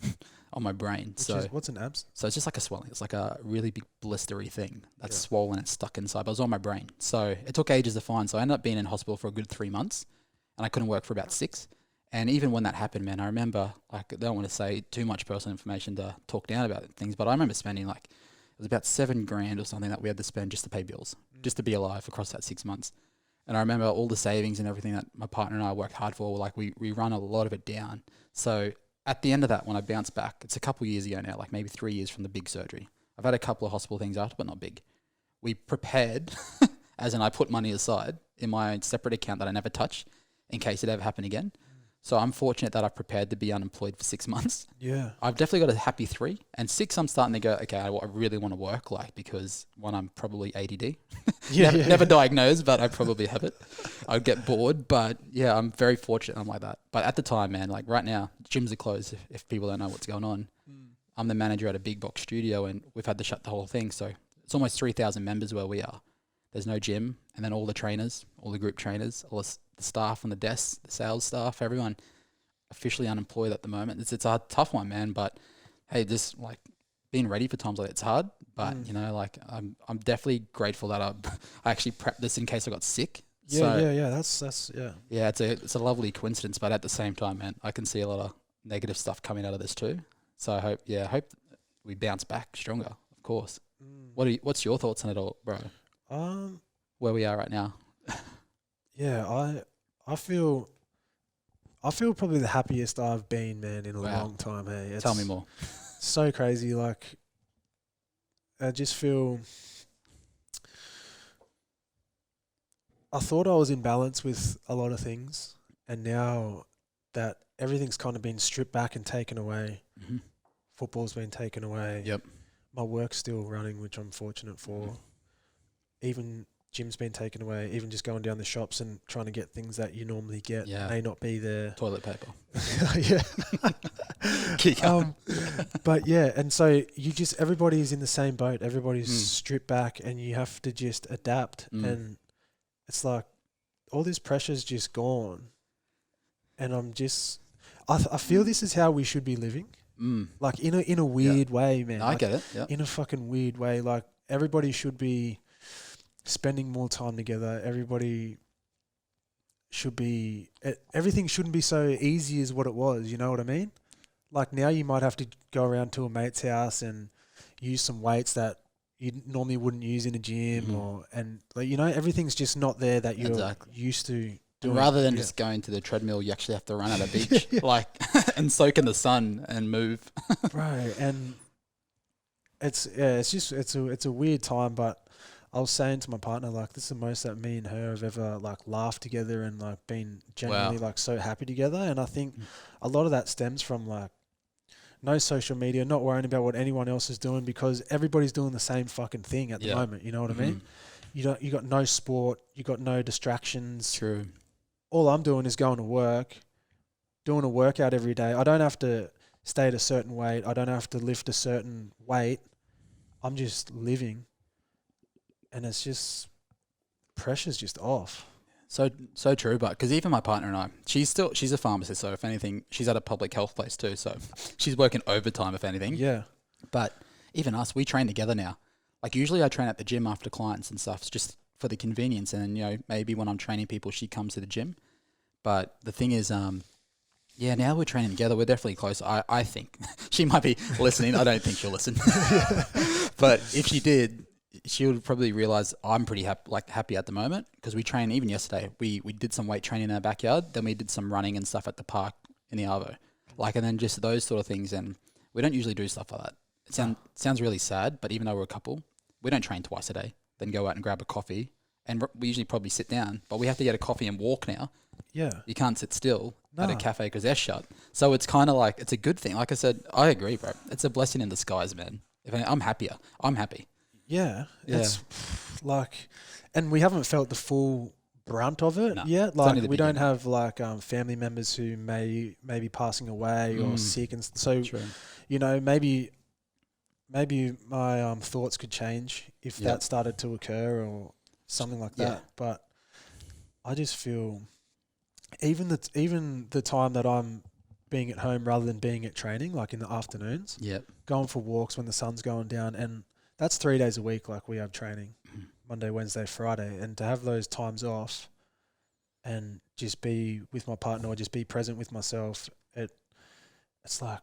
Speaker 2: on my brain.
Speaker 1: What's an abscess?
Speaker 2: So it's just like a swelling. It's like a really big blistery thing that's swollen. It's stuck inside. But it was on my brain. So it took ages to find. So I ended up being in hospital for a good 3 months, and I couldn't work for about 6. And even when that happened, man, I remember, like, I don't want to say too much personal information to talk down about things, but I remember spending like, it was about $7,000 or something that we had to spend just to pay bills, just to be alive across that 6 months. And I remember all the savings and everything that my partner and I worked hard for, like we run a lot of it down. So at the end of that, when I bounced back, it's a couple of years ago now, like maybe 3 years from the big surgery. I've had a couple of hospital things after, but not big. We prepared, as in I put money aside in my own separate account that I never touch in case it ever happened again. So I'm fortunate that I've prepared to be unemployed for 6 months. Yeah. I've definitely got a happy 3. And 6, I'm starting to go, okay, I really want to work, like, because one, I'm probably ADD. Never diagnosed, but I probably have it. I'd get bored. But yeah, I'm very fortunate I'm like that. But at the time, man, like right now, gyms are closed if people don't know what's going on. I'm the manager at a big box studio and we've had to shut the whole thing. So it's almost 3,000 members where we are. There's no gym. And then all the trainers, all the group trainers, all the staff on the desks, the sales staff, everyone officially unemployed at the moment. It's a tough one, man. But hey, just like being ready for times like that, it's hard. But you know, like I'm definitely grateful that I actually prepped this in case I got sick.
Speaker 1: Yeah. That's
Speaker 2: Yeah, it's a lovely coincidence. But at the same time, man, I can see a lot of negative stuff coming out of this too. So I hope we bounce back stronger. Of course. What's your thoughts on it all, bro? Where we are right now.
Speaker 1: Yeah, I feel probably the happiest I've been, man, in a long time. Hey,
Speaker 2: tell me more.
Speaker 1: So crazy. Like, I just feel. I thought I was in balance with a lot of things, and now that everything's kind of been stripped back and taken away, football's been taken away.
Speaker 2: Yep.
Speaker 1: my work's still running, which I'm fortunate for. Even gym's been taken away. Even just going down the shops and trying to get things that you normally get may not be there.
Speaker 2: Toilet paper.
Speaker 1: Yeah. But yeah, and so everybody's in the same boat. Everybody's stripped back, and you have to just adapt. And it's like all this pressure's just gone, and I feel this is how we should be living. Like in a weird way, man.
Speaker 2: I get it. Yeah.
Speaker 1: In a fucking weird way. Like everybody should be spending more time together. Everybody should be. Everything shouldn't be so easy as what it was. You know what I mean? Like now you might have to go around to a mate's house and use some weights that you normally wouldn't use in a gym, and everything's just not there that you're used to.
Speaker 2: And rather than just going to the treadmill, you actually have to run at a beach, and soak in the sun and move.
Speaker 1: Right, and it's a weird time. But I was saying to my partner, like, this is the most that me and her have ever like laughed together and like been genuinely like so happy together. And I think a lot of that stems from like no social media, not worrying about what anyone else is doing, because everybody's doing the same fucking thing at the moment. You know what I mean? You got no sport, you got no distractions.
Speaker 2: True.
Speaker 1: All I'm doing is going to work, doing a workout every day. I don't have to stay at a certain weight. I don't have to lift a certain weight. I'm just living. And it's just, pressure's just off.
Speaker 2: So true, but because even my partner and I, she's a pharmacist, so if anything, she's at a public health place too, so she's working overtime if anything.
Speaker 1: Yeah.
Speaker 2: But even us, we train together now. Like usually I train at the gym after clients and stuff, just for the convenience, and maybe when I'm training people, she comes to the gym. But the thing is, now we're training together. We're definitely close. I think she might be listening. I don't think she'll listen, but if she did, she would probably realize I'm pretty happy at the moment, because we train. Even yesterday, we did some weight training in our backyard. Then we did some running and stuff at the park in the arvo, and then just those sort of things. And we don't usually do stuff like that. It sounds really sad, but even though we're a couple, we don't train twice a day. Then go out and grab a coffee, and we usually probably sit down, but we have to get a coffee and walk now.
Speaker 1: Yeah.
Speaker 2: You can't sit still at a cafe because they're shut. So it's kind of like, it's a good thing. Like I said, I agree, bro. It's a blessing in disguise, man. I'm happier. I'm happy.
Speaker 1: Yeah. It's like, and we haven't felt the full brunt of it yet. Like we don't have like family members who may be passing away or sick, and so maybe my thoughts could change if that started to occur or something like that. But I just feel even the time that I'm being at home rather than being at training, like in the afternoons, going for walks when the sun's going down, and that's 3 days a week. Like we have training Monday, Wednesday, Friday, and to have those times off and just be with my partner or just be present with myself, it's like,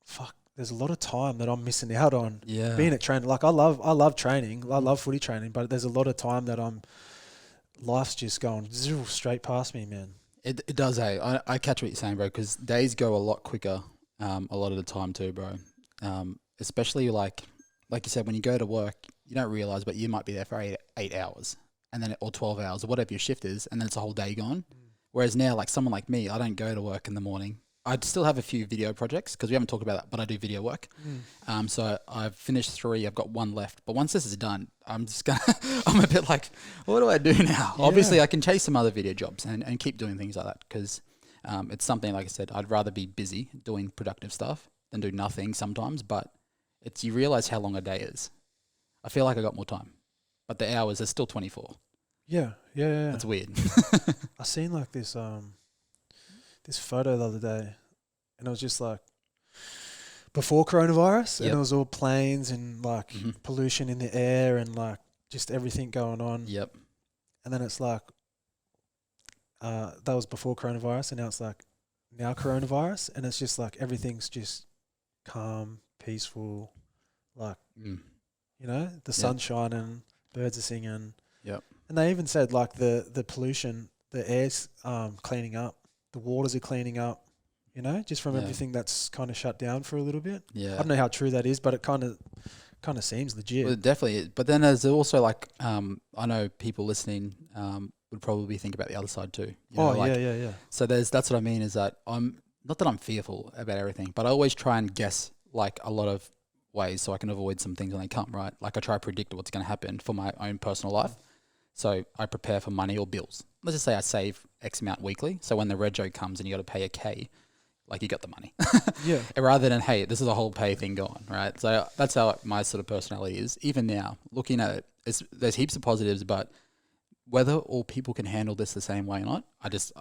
Speaker 1: fuck. There's a lot of time that I'm missing out on being at training. Like I love training. I love footy training, but there's a lot of time that life's just going straight past me, man.
Speaker 2: It does, hey. I catch what you're saying, bro, because days go a lot quicker a lot of the time too, bro. Especially like you said, when you go to work, you don't realize, but you might be there for 8 hours and then or 12 hours or whatever your shift is, and then it's a whole day gone. Whereas now, like someone like me, I don't go to work in the morning. I'd still have a few video projects because we haven't talked about that, but I do video work. So I've finished 3. I've got 1 left. But once this is done, I'm a bit like, what do I do now? Yeah. Obviously, I can chase some other video jobs and keep doing things like that because it's something, like I said, I'd rather be busy doing productive stuff than do nothing sometimes. But you realize how long a day is. I feel like I got more time, but the hours are still 24.
Speaker 1: Yeah.
Speaker 2: That's weird.
Speaker 1: I seen like this photo the other day, and it was just like before coronavirus, and it was all planes and like pollution in the air and like just everything going on.
Speaker 2: Yep.
Speaker 1: And then it's like that was before coronavirus, and now it's like now coronavirus, and it's just like everything's just calm, peaceful, like the sun's shining, birds are singing.
Speaker 2: Yep.
Speaker 1: And they even said like the pollution, the air's cleaning up. The waters are cleaning up, just from everything that's kind of shut down for a little bit. Yeah. I don't know how true that is, but it kind of seems legit.
Speaker 2: Well, it definitely is. But then there's also like, I know people listening would probably think about the other side too.
Speaker 1: Yeah.
Speaker 2: So that's what I mean is that not that I'm fearful about everything, but I always try and guess like a lot of ways so I can avoid some things when they come, right? Like I try to predict what's going to happen for my own personal life. So I prepare for money or bills. Let's just say I save X amount weekly. So when the rego comes and you got to pay a K, like you got the money.
Speaker 1: Yeah.
Speaker 2: Rather than, hey, this is a whole pay thing going, right? So that's how my sort of personality is. Even now, looking at it, there's heaps of positives, but whether all people can handle this the same way or not, it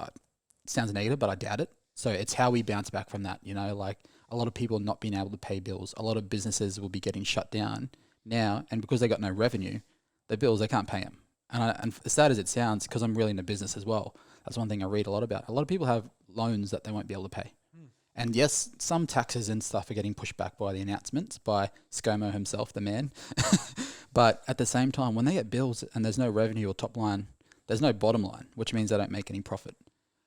Speaker 2: sounds negative, but I doubt it. So it's how we bounce back from that, like a lot of people not being able to pay bills. A lot of businesses will be getting shut down now, and because they got no revenue, their bills, they can't pay them. And as sad as it sounds, because I'm really into business as well, that's one thing I read a lot about. A lot of people have loans that they won't be able to pay. And yes, some taxes and stuff are getting pushed back by the announcements by ScoMo himself, the man. But at the same time, when they get bills and there's no revenue or top line, there's no bottom line, which means they don't make any profit.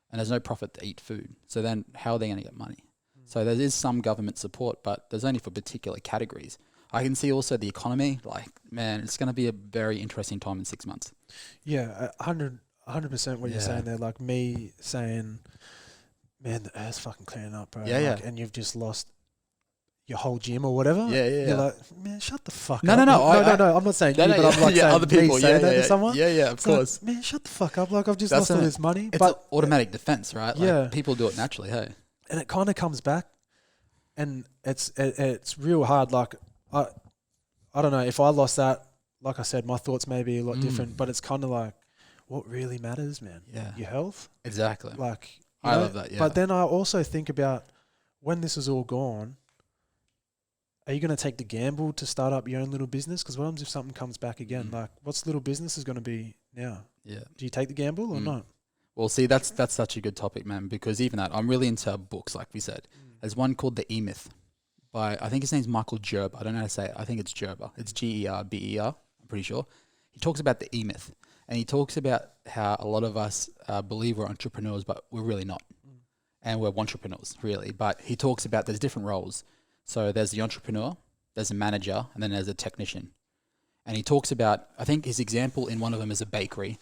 Speaker 2: And there's no profit to eat food. So then how are they going to get money? So there is some government support, but there's only for particular categories. I can see also the economy, like, man, it's going to be a very interesting time in 6 months.
Speaker 1: Yeah, 100% what you're saying there. Like me saying, man, the earth's fucking clearing up, bro.
Speaker 2: Yeah.
Speaker 1: And you've just lost your whole gym or whatever.
Speaker 2: Yeah.
Speaker 1: You're like, man, shut the fuck
Speaker 2: No,
Speaker 1: up.
Speaker 2: no.
Speaker 1: I'm not saying you, but I'm like saying
Speaker 2: other people.
Speaker 1: saying that to someone.
Speaker 2: Yeah, of course.
Speaker 1: Like, man, shut the fuck up. Like, I've just lost all this money.
Speaker 2: It's an automatic defense, right? Like,
Speaker 1: yeah.
Speaker 2: People do it naturally, hey?
Speaker 1: And it kind of comes back, and it's real hard. Like, I don't know, if I lost that, like I said, my thoughts may be a lot different, but it's kind of like, what really matters, man?
Speaker 2: Yeah.
Speaker 1: Your health?
Speaker 2: Exactly.
Speaker 1: Like,
Speaker 2: I love that, yeah.
Speaker 1: But then I also think about, when this is all gone, are you going to take the gamble to start up your own little business? Because what happens if something comes back again? Like, what's little business is going to be now?
Speaker 2: Yeah.
Speaker 1: Do you take the gamble or not?
Speaker 2: Well, see, that's such a good topic, man, because even that, I'm really into books, like we said. There's one called The E-Myth by, I think his name's Michael Gerber. I don't know how to say it. I think it's Gerber. It's Gerber, I'm pretty sure. He talks about the E-Myth, and he talks about how a lot of us believe we're entrepreneurs, but we're really not. And we're entrepreneurs, really. But he talks about there's different roles. So there's the entrepreneur, there's a manager, and then there's a technician. And he talks about, I think his example in one of them is a bakery,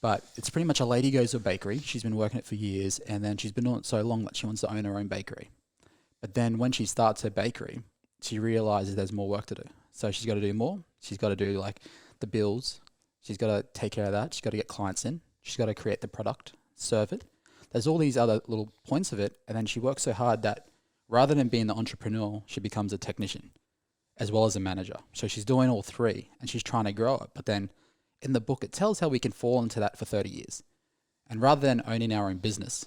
Speaker 2: but it's pretty much a lady goes to a bakery. She's been working it for years, and then she's been doing it so long that she wants to own her own bakery. But then when she starts her bakery, she realizes there's more work to do. So she's got to do more. She's got to do like the bills. She's got to take care of that. She's got to get clients in. She's got to create the product, serve it. There's all these other little points of it. And then she works so hard that rather than being the entrepreneur, she becomes a technician as well as a manager. So she's doing all three and she's trying to grow it. But then in the book, it tells how we can fall into that for 30 years. And rather than owning our own business,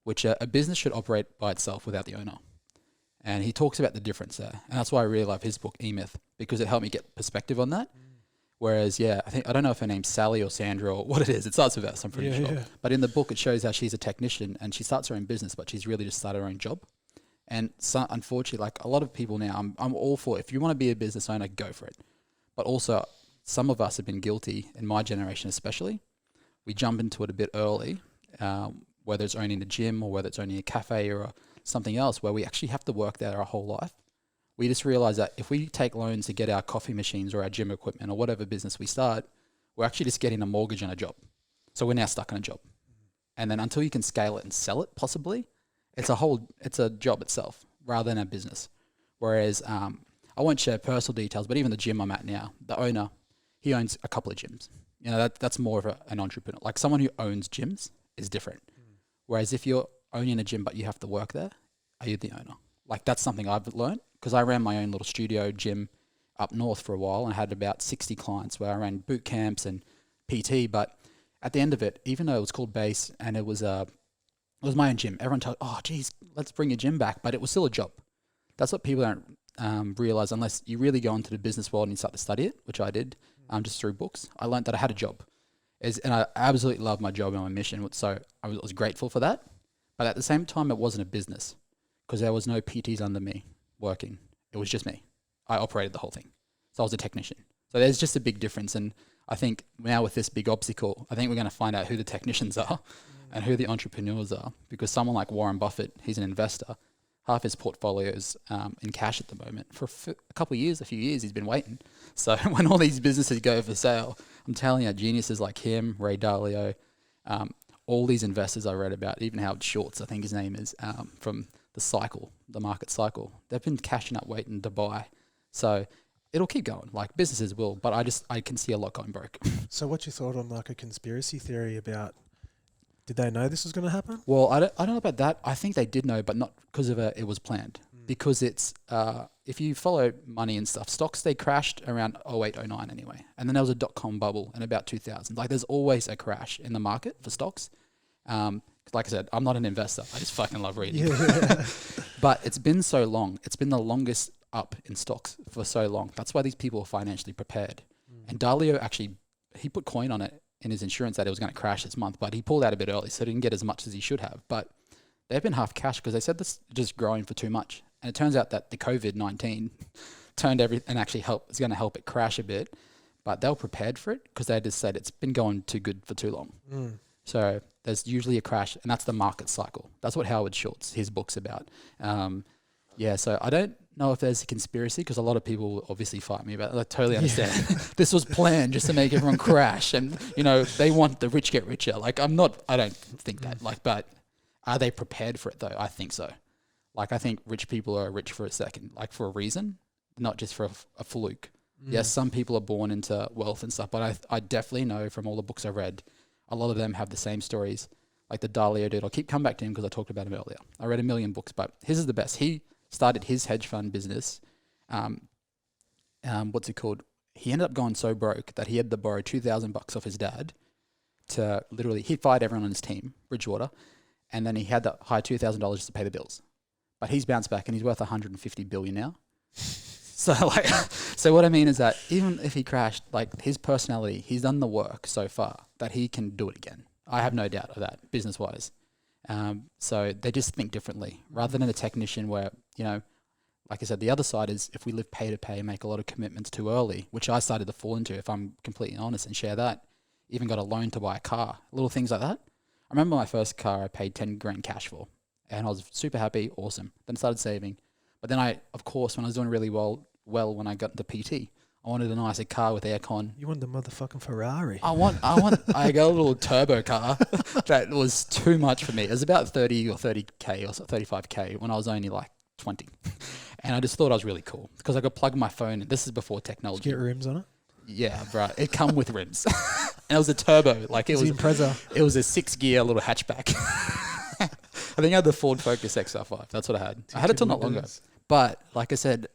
Speaker 2: which a business should operate by itself without the owner. And he talks about the difference there. And that's why I really love his book, E-Myth, because it helped me get perspective on that. Whereas, I don't know if her name's Sally or Sandra or what it is. It starts with S, I'm pretty sure. Yeah. But in the book, it shows how she's a technician and she starts her own business, but she's really just started her own job. And so, unfortunately, like a lot of people now, I'm all for it. If you want to be a business owner, go for it. But also, some of us have been guilty, in my generation especially. We jump into it a bit early, whether it's owning a gym or whether it's owning a cafe or something else, where we actually have to work there our whole life. We just realize that if we take loans to get our coffee machines or our gym equipment or whatever business we start, we're actually just getting a mortgage and a job. So we're now stuck in a job. And then until you can scale it and sell it, possibly, it's a job itself rather than a business. Whereas I won't share personal details, but even the gym I'm at now, the owner, he owns a couple of gyms. You know, that's more of an entrepreneur. Like someone who owns gyms is different. Whereas if you're owning a gym but you have to work there, are you the owner? Like that's something I've learned because I ran my own little studio gym up north for a while and had about 60 clients where I ran boot camps and PT. But at the end of it, even though it was called Base and it was my own gym, everyone told, oh, geez, let's bring your gym back. But it was still a job. That's what people don't realize unless you really go into the business world and you start to study it, which I did just through books. I learned that I had a job. And I absolutely loved my job and my mission. So I was grateful for that. But at the same time, it wasn't a business because there was no PTs under me working. It was just me. I operated the whole thing. So I was a technician. So there's just a big difference. And I think now with this big obstacle, I think we're going to find out who the technicians are and who the entrepreneurs are. Because someone like Warren Buffett, he's an investor. Half his portfolio is in cash at the moment. For a few years, he's been waiting. So when all these businesses go for sale, I'm telling you, geniuses like him, Ray Dalio, all these investors I read about, even Howard Schultz, I think his name is, from the market cycle, they've been cashing up waiting to buy So it'll keep going. Like businesses will, but I can see a lot going broke.
Speaker 1: So what's your thought on like a conspiracy theory about, did they know this was going to happen?
Speaker 2: Well, I don't know about that. I think they did know, but not because of it was planned. Because it's, if you follow money and stuff, stocks, they crashed around 08, 09 anyway. And then there was a dot-com bubble in about 2000. Like there's always a crash in the market for stocks. Like I said, I'm not an investor. I just fucking love reading. Yeah. But it's been so long. It's been the longest up in stocks for so long. That's why these people are financially prepared. And Dalio actually, he put coin on it in his insurance that it was going to crash this month, but he pulled out a bit early, so he didn't get as much as he should have. But they've been half cash because they said this is just growing for too much. And it turns out that the COVID-19 turned and actually is going to help it crash a bit. But they were prepared for it because they just said it's been going too good for too long. So there's usually a crash, and that's the market cycle. That's what Howard Schultz, his book's about. So I don't know if there's a conspiracy because a lot of people will obviously fight me about it. I totally understand. This was planned just to make everyone crash. And, they want the rich get richer. Like I don't think that. But are they prepared for it though? I think so. Like I think rich people are rich for a second, like for a reason, not just for a fluke. Yes, some people are born into wealth and stuff, but I definitely know from all the books I've read, a lot of them have the same stories. Like the Dalio dude, I'll keep coming back to him because I talked about him earlier. I read 1 million books, but his is the best. He started his hedge fund business. What's it called? He ended up going so broke that he had to borrow $2,000 off his dad to literally, he fired everyone on his team, Bridgewater, and then he had to hire $2,000 just to pay the bills. But he's bounced back and he's worth 150 billion now. So what I mean is that even if he crashed, like his personality, he's done the work so far that he can do it again. I have no doubt of that, business wise. So they just think differently rather than a technician where, like I said, the other side is if we live pay to pay and make a lot of commitments too early, which I started to fall into, if I'm completely honest and share that, even got a loan to buy a car, little things like that. I remember my first car I paid 10 grand cash for and I was super happy, awesome. Then started saving. But then of course, when I was doing really well when I got into PT, I wanted a nicer car with aircon.
Speaker 1: You wanted the motherfucking Ferrari.
Speaker 2: I got a little turbo car that was too much for me. It was about 30 or 30K or 35K when I was only like 20. And I just thought I was really cool because I could plug my phone in. This is before technology.
Speaker 1: Did you get rims on it?
Speaker 2: Yeah, bro. It come with rims. And it was a turbo. Like it was
Speaker 1: Impreza.
Speaker 2: It was a 6-gear little hatchback. I think I had the Ford Focus XR5. That's what I had. I had it till not long ago. But like I said,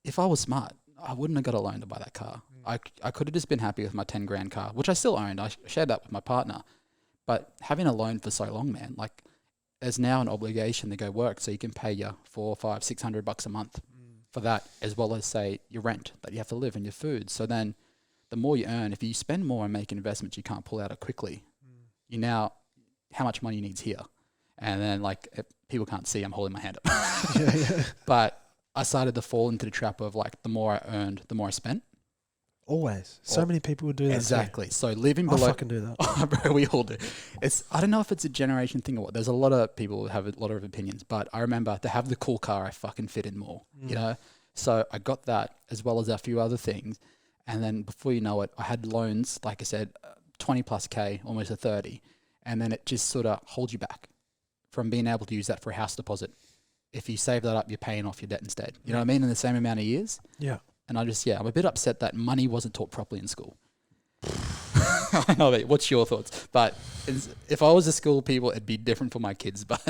Speaker 2: if I was smart, I wouldn't have got a loan to buy that car. I could have just been happy with my 10 grand car, which I still owned. I shared that with my partner. But having a loan for so long, man, like there's now an obligation to go work so you can pay your $400, $500, $600 a month for that, as well as say your rent that you have to live and your food. So then the more you earn, if you spend more and make investments, you can't pull out it quickly. You now, how much money you needs here? And then like people can't see, I'm holding my hand up. Yeah. But I started to fall into the trap of like the more I earned, the more I spent.
Speaker 1: Always. So many people would do that.
Speaker 2: Exactly. So living below.
Speaker 1: I fucking do that.
Speaker 2: Oh, bro, we all do. I don't know if it's a generation thing or what. There's a lot of people who have a lot of opinions, but I remember to have the cool car, I fucking fit in more, So I got that as well as a few other things. And then before you know it, I had loans, like I said, 20 plus K, almost a 30. And then it just sort of holds you back from being able to use that for a house deposit. If you save that up, you're paying off your debt instead. You know what I mean? In the same amount of years.
Speaker 1: Yeah.
Speaker 2: And I'm a bit upset that money wasn't taught properly in school. I know that. What's your thoughts? But if I was a school people, it'd be different for my kids. But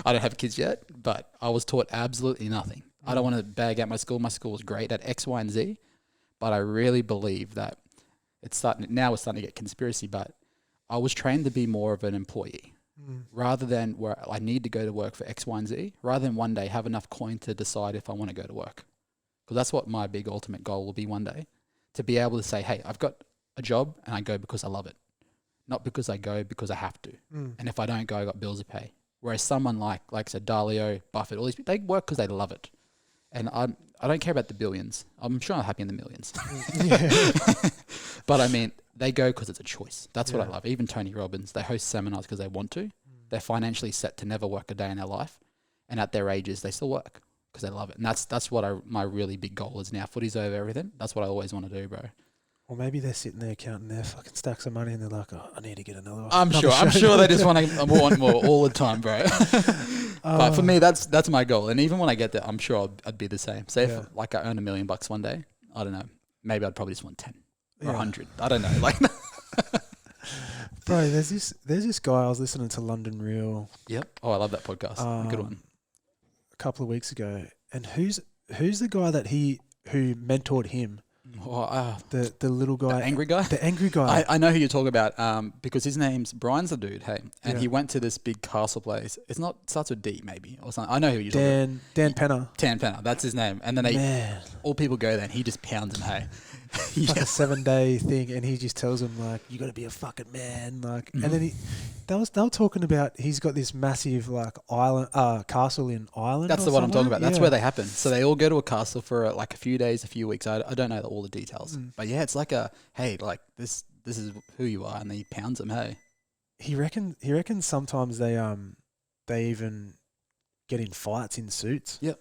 Speaker 2: I don't have kids yet. But I was taught absolutely nothing. I don't want to bag out my school. My school was great at X, Y, and Z. But I really believe that it's starting to get conspiracy. But I was trained to be more of an employee. Rather than where I need to go to work for X, Y, and Z, rather than one day have enough coin to decide if I want to go to work. Because that's what my big ultimate goal will be one day, to be able to say, hey, I've got a job and I go because I love it, not because I go because I have to. And if I don't go, I got bills to pay. Whereas someone like I said, Dalio, Buffett, all these people, they work because they love it. And I don't care about the billions. I'm sure I'm happy in the millions. But I mean, they go because it's a choice. That's what I love. Even Tony Robbins, they host seminars because they want to. They're financially set to never work a day in their life. And at their ages, they still work because they love it. And that's what my really big goal is now. Footy's over everything. That's what I always want to do, bro.
Speaker 1: Or maybe they're sitting there counting their fucking stacks of money and they're like, oh, I need to get another one.
Speaker 2: I'm sure they just want more all the time, bro. But for me, that's my goal. And even when I get there, I'm sure I'd be the same. Say if like I earn $1 million one day, I don't know, maybe I'd probably just want 10 or 100. I don't know. Like,
Speaker 1: bro, there's this guy I was listening to London Real.
Speaker 2: Yep. Oh, I love that podcast. Good one.
Speaker 1: A couple of weeks ago, and who's the guy who mentored him? The little guy,
Speaker 2: the angry guy.
Speaker 1: The angry guy.
Speaker 2: I know who you're talking about. Because his name's Brian's the dude. Hey, and he went to this big castle place. It starts with D maybe or something. I know who you're talking about. Dan Penner. Dan Penner. That's his name. And then all people go there, and he just pounds them. Hey.
Speaker 1: Like a 7-day thing, and he just tells them like, "You got to be a fucking man." Like, and then they were talking about he's got this massive like island, castle in Ireland.
Speaker 2: That's the one I'm talking about. That's where they happen. So they all go to a castle for like a few days, a few weeks. I don't know all the details, but yeah, it's like hey, like this is who you are, and then he pounds them. Hey,
Speaker 1: he reckons sometimes they even get in fights in suits.
Speaker 2: Yep.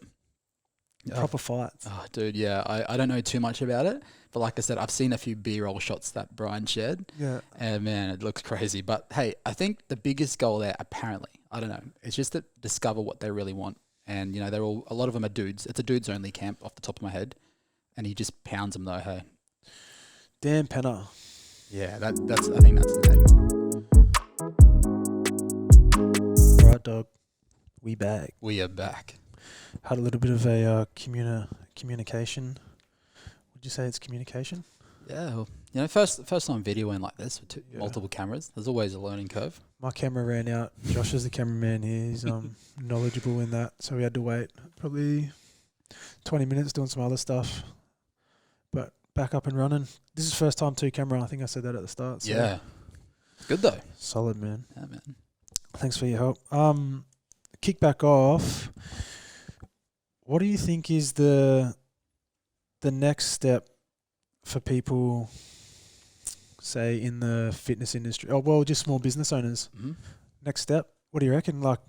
Speaker 1: Proper fights.
Speaker 2: Oh, dude, yeah. I don't know too much about it, but like I said, I've seen a few B-roll shots that Brian shared.
Speaker 1: Yeah.
Speaker 2: And man, it looks crazy. But hey, I think the biggest goal there, apparently, I don't know, it's just to discover what they really want. And, you know, a lot of them are dudes. It's a dudes only camp off the top of my head. And he just pounds them though, hey.
Speaker 1: Dan Penner.
Speaker 2: Yeah, I think that's the
Speaker 1: name. All right, dog. We back.
Speaker 2: We are back.
Speaker 1: Had a little bit of a communication. Would you say it's communication?
Speaker 2: Yeah, well, you know, first time videoing like this with multiple cameras, there's always a learning curve.
Speaker 1: My camera ran out. Josh is the cameraman here. He's knowledgeable in that, so we had to wait probably 20 minutes doing some other stuff. But back up and running. This is first time 2-camera. I think I said that at the start. So
Speaker 2: yeah, good though.
Speaker 1: Solid, man.
Speaker 2: Yeah, man.
Speaker 1: Thanks for your help. Kick back off. What do you think is the next step for people, say, in the fitness industry? Oh, well, just small business owners.
Speaker 2: Mm-hmm.
Speaker 1: Next step, what do you reckon? Like,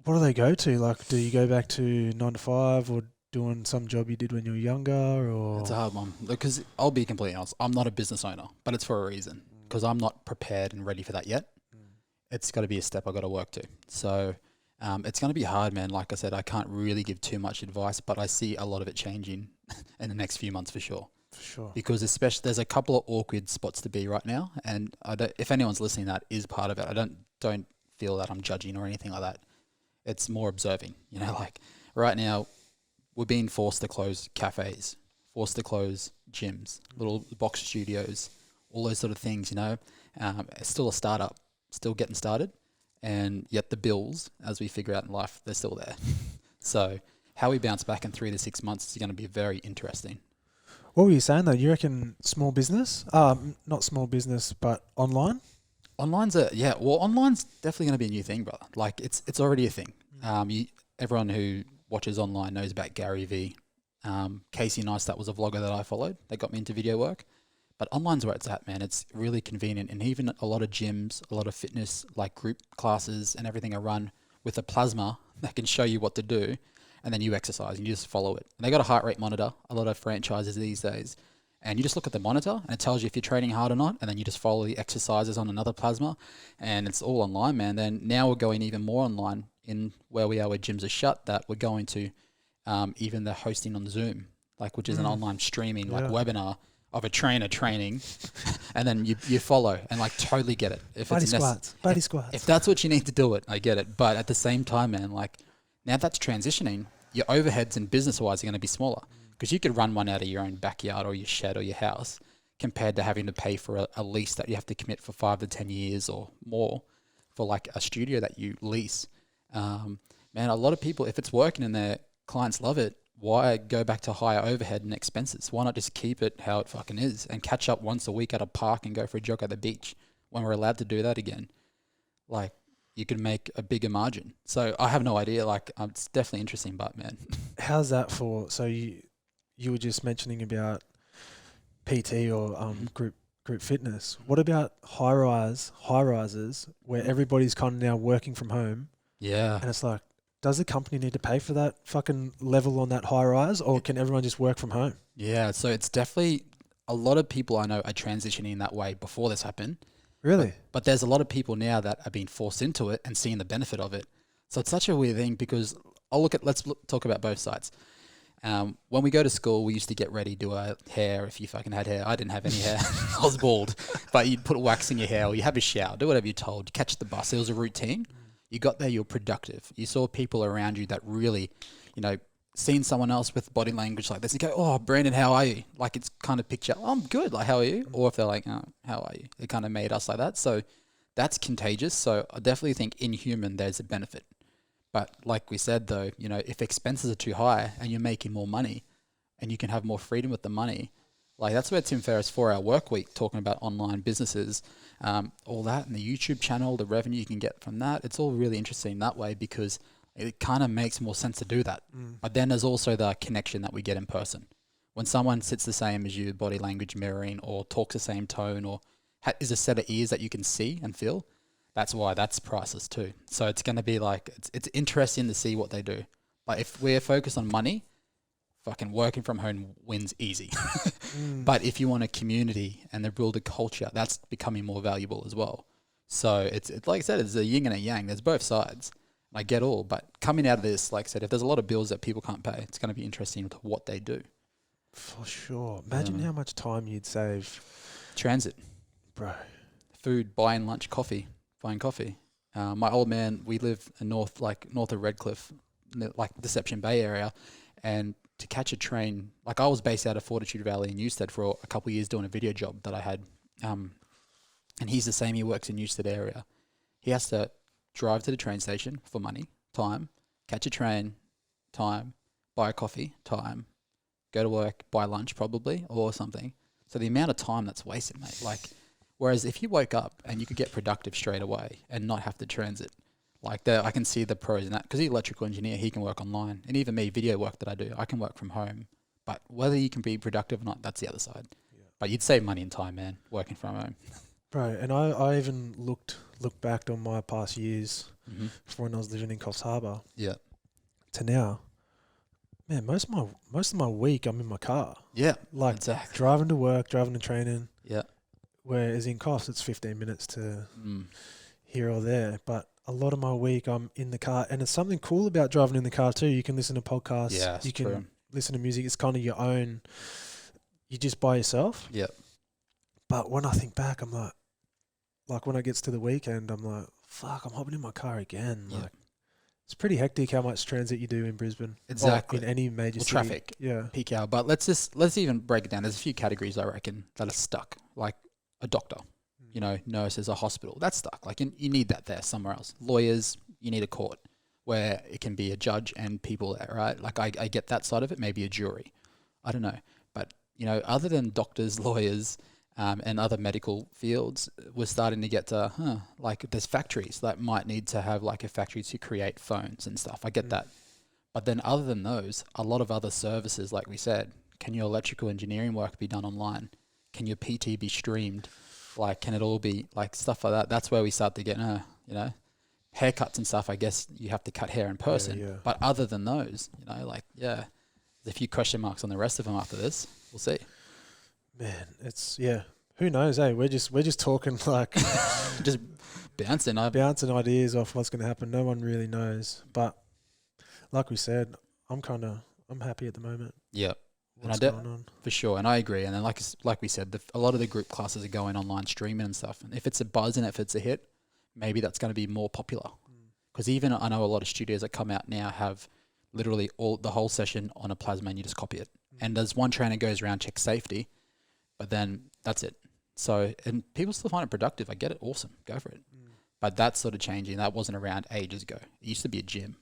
Speaker 1: what do they go to? Like, do you go back to 9 to 5 or doing some job you did when you were younger? Or
Speaker 2: it's a hard one because I'll be completely honest. I'm not a business owner, but it's for a reason because I'm not prepared and ready for that yet. It's got to be a step I got to work to. So it's going to be hard, man. Like I said, I can't really give too much advice, but I see a lot of it changing in the next few months for sure.
Speaker 1: For sure.
Speaker 2: Because especially there's a couple of awkward spots to be right now, and if anyone's listening that is part of it, I don't feel that I'm judging or anything like that. It's more observing. You know, like right now we're being forced to close cafes, forced to close gyms, little box studios, all those sort of things, you know. It's still a startup. Still getting started, and yet the bills, as we figure out in life, they're still there. So how we bounce back in 3 to 6 months is going to be very interesting.
Speaker 1: What were you saying though? You reckon small business? Not small business, but online?
Speaker 2: Online's definitely going to be a new thing, brother. Like it's already a thing. Everyone who watches online knows about Gary Vee. Casey Neistat was a vlogger that I followed. They got me into video work. But online's where it's at, man. It's really convenient. And even a lot of gyms, a lot of fitness, like group classes and everything are run with a plasma that can show you what to do. And then you exercise and you just follow it. And they got a heart rate monitor, a lot of franchises these days. And you just look at the monitor and it tells you if you're training hard or not. And then you just follow the exercises on another plasma. And it's all online, man. Then now we're going even more online in where we are where gyms are shut, that we're going to even the hosting on Zoom, like which is an online streaming webinar of a trainer training, and then you follow and like totally get it. If
Speaker 1: body
Speaker 2: it's
Speaker 1: squats.
Speaker 2: If that's what you need to do it, I get it. But at the same time, man, like now that's transitioning, your overheads and business-wise are going to be smaller because you could run one out of your own backyard or your shed or your house compared to having to pay for a lease that you have to commit for 5 to 10 years or more for like a studio that you lease. Man, a lot of people, if it's working and their clients love it, why go back to higher overhead and expenses? Why not just keep it how it fucking is and catch up once a week at a park and go for a jog at the beach when we're allowed to do that again? Like, you could make a bigger margin. So I have no idea. Like, it's definitely interesting, but man.
Speaker 1: How's that for? So you were just mentioning about PT or group fitness. What about high rises where everybody's kind of now working from home?
Speaker 2: Yeah.
Speaker 1: And it's like, does the company need to pay for that fucking level on that high rise, or can everyone just work from home?
Speaker 2: Yeah, so it's definitely a lot of people I know are transitioning that way before this happened.
Speaker 1: Really?
Speaker 2: But there's a lot of people now that are being forced into it and seeing the benefit of it. So it's such a weird thing because let's talk about both sides. When we go to school, we used to get ready, do our hair. If you fucking had hair, I didn't have any hair. I was bald. But you'd put wax in your hair, or you have a shower, do whatever you're told. You catch the bus. It was a routine. You got there, you're productive. You saw people around you that really, seen someone else with body language like this. You go, oh, Brandon, how are you? Like, it's kind of picture, oh, I'm good. Like, how are you? Or if they're like, oh, how are you? It kind of made us like that. So that's contagious. So I definitely think in human, there's a benefit. But like we said, though, if expenses are too high and you're making more money and you can have more freedom with the money, like that's where Tim Ferriss 4-Hour Work Week talking about online businesses, all that, and the YouTube channel, the revenue you can get from that. It's all really interesting that way because it kind of makes more sense to do that. But then there's also the connection that we get in person. When someone sits the same as you, body language mirroring, or talks the same tone, or is a set of ears that you can see and feel, that's why that's priceless too. So it's going to be like, it's interesting to see what they do. Like if we're focused on money, fucking working from home wins easy. But if you want a community and they build a culture, that's becoming more valuable as well. So it's like I said, it's a yin and a yang. There's both sides. I get all, but coming out of this, like I said, if there's a lot of bills that people can't pay, it's going to be interesting with what they do.
Speaker 1: For sure. Imagine how much time you'd save.
Speaker 2: Transit.
Speaker 1: Bro.
Speaker 2: Food, buying lunch, buying coffee. My old man, we live north of Redcliffe, like Deception Bay area, and to catch a train, like I was based out of Fortitude Valley in Newstead for a couple of years doing a video job that I had, and he's the same, he works in Newstead area. He has to drive to the train station for money, time, catch a train, time, buy a coffee, time, go to work, buy lunch probably, or something. So the amount of time that's wasted, mate, like, whereas if you woke up and you could get productive straight away and not have to transit, like I can see the pros in that because he's an electrical engineer, he can work online. And even me, video work that I do, I can work from home. But whether you can be productive or not, that's the other side. Yeah. But you'd save money and time, man, working from home.
Speaker 1: Bro, and I even looked back on my past years from when I was living in Coffs Harbour.
Speaker 2: Yeah.
Speaker 1: To now, man, most of my week I'm in my car.
Speaker 2: Yeah.
Speaker 1: Like exactly. Driving to work, driving to training.
Speaker 2: Yeah.
Speaker 1: Whereas in Coffs it's 15 minutes to here or there. But a lot of my week I'm in the car, and it's something cool about driving in the car too. You can listen to podcasts.
Speaker 2: Yeah,
Speaker 1: you can
Speaker 2: true.
Speaker 1: Listen to music. It's kind of your own. You're just by yourself.
Speaker 2: Yeah.
Speaker 1: But when I think back, I'm like when it gets to the weekend, I'm like, fuck, I'm hopping in my car again.
Speaker 2: Yeah.
Speaker 1: Like, it's pretty hectic how much transit you do in Brisbane.
Speaker 2: Exactly.
Speaker 1: Or in any major city.
Speaker 2: Traffic.
Speaker 1: Yeah.
Speaker 2: Peak hour. But let's even break it down. There's a few categories I reckon that are stuck. Like a doctor, nurses, a hospital. That's stuck. Like you need that there somewhere else. Lawyers, you need a court where it can be a judge and people there, right? Like I get that side of it. Maybe a jury. I don't know. But, other than doctors, lawyers, and other medical fields, we're starting to get to, like there's factories that might need to have like a factory to create phones and stuff. I get that. But then other than those, a lot of other services, like we said, can your electrical engineering work be done online? Can your PT be streamed? Like, can it all be like stuff like that? That's where we start to get, haircuts and stuff. I guess you have to cut hair in person. Yeah. But other than those, there's a few question marks on the rest of them after this. We'll see.
Speaker 1: Man, it's who knows, eh? We're just talking like
Speaker 2: just bouncing
Speaker 1: ideas off what's going to happen. No one really knows, but like we said, I'm happy at the moment.
Speaker 2: Yeah,
Speaker 1: what's going on
Speaker 2: for sure, and I agree. And then like we said, a lot of the group classes are going online streaming and stuff. And if it's a buzz and if it's a hit, maybe that's going to be more popular. Because even I know a lot of studios that come out now have literally the whole session on a plasma, and you just copy it. And there's one trainer goes around, checks safety. But then that's it. So, and people still find it productive. I get it. Awesome. Go for it. But that's sort of changing. That wasn't around ages ago. It used to be a gym.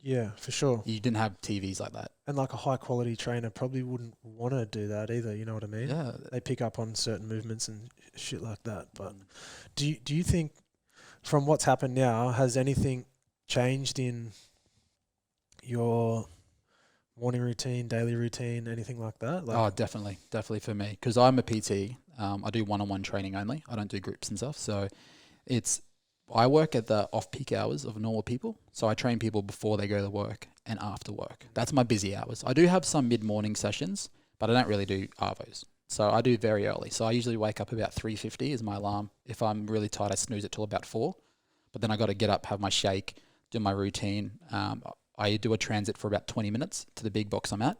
Speaker 1: Yeah, for sure.
Speaker 2: You didn't have TVs like that.
Speaker 1: And like a high quality trainer probably wouldn't want to do that either. You know what I mean?
Speaker 2: Yeah.
Speaker 1: They pick up on certain movements and shit like that. But do you think from what's happened now, has anything changed in your morning routine, daily routine, anything like that?
Speaker 2: Definitely for me, because I'm a PT. I do one-on-one training only. I don't do groups and stuff. So I work at the off-peak hours of normal people. So I train people before they go to work and after work. That's my busy hours. I do have some mid-morning sessions, but I don't really do arvos. So I do very early. So I usually wake up about 3:50 is my alarm. If I'm really tired, I snooze it till about 4. But then I got to get up, have my shake, do my routine. I do a transit for about 20 minutes to the big box I'm at.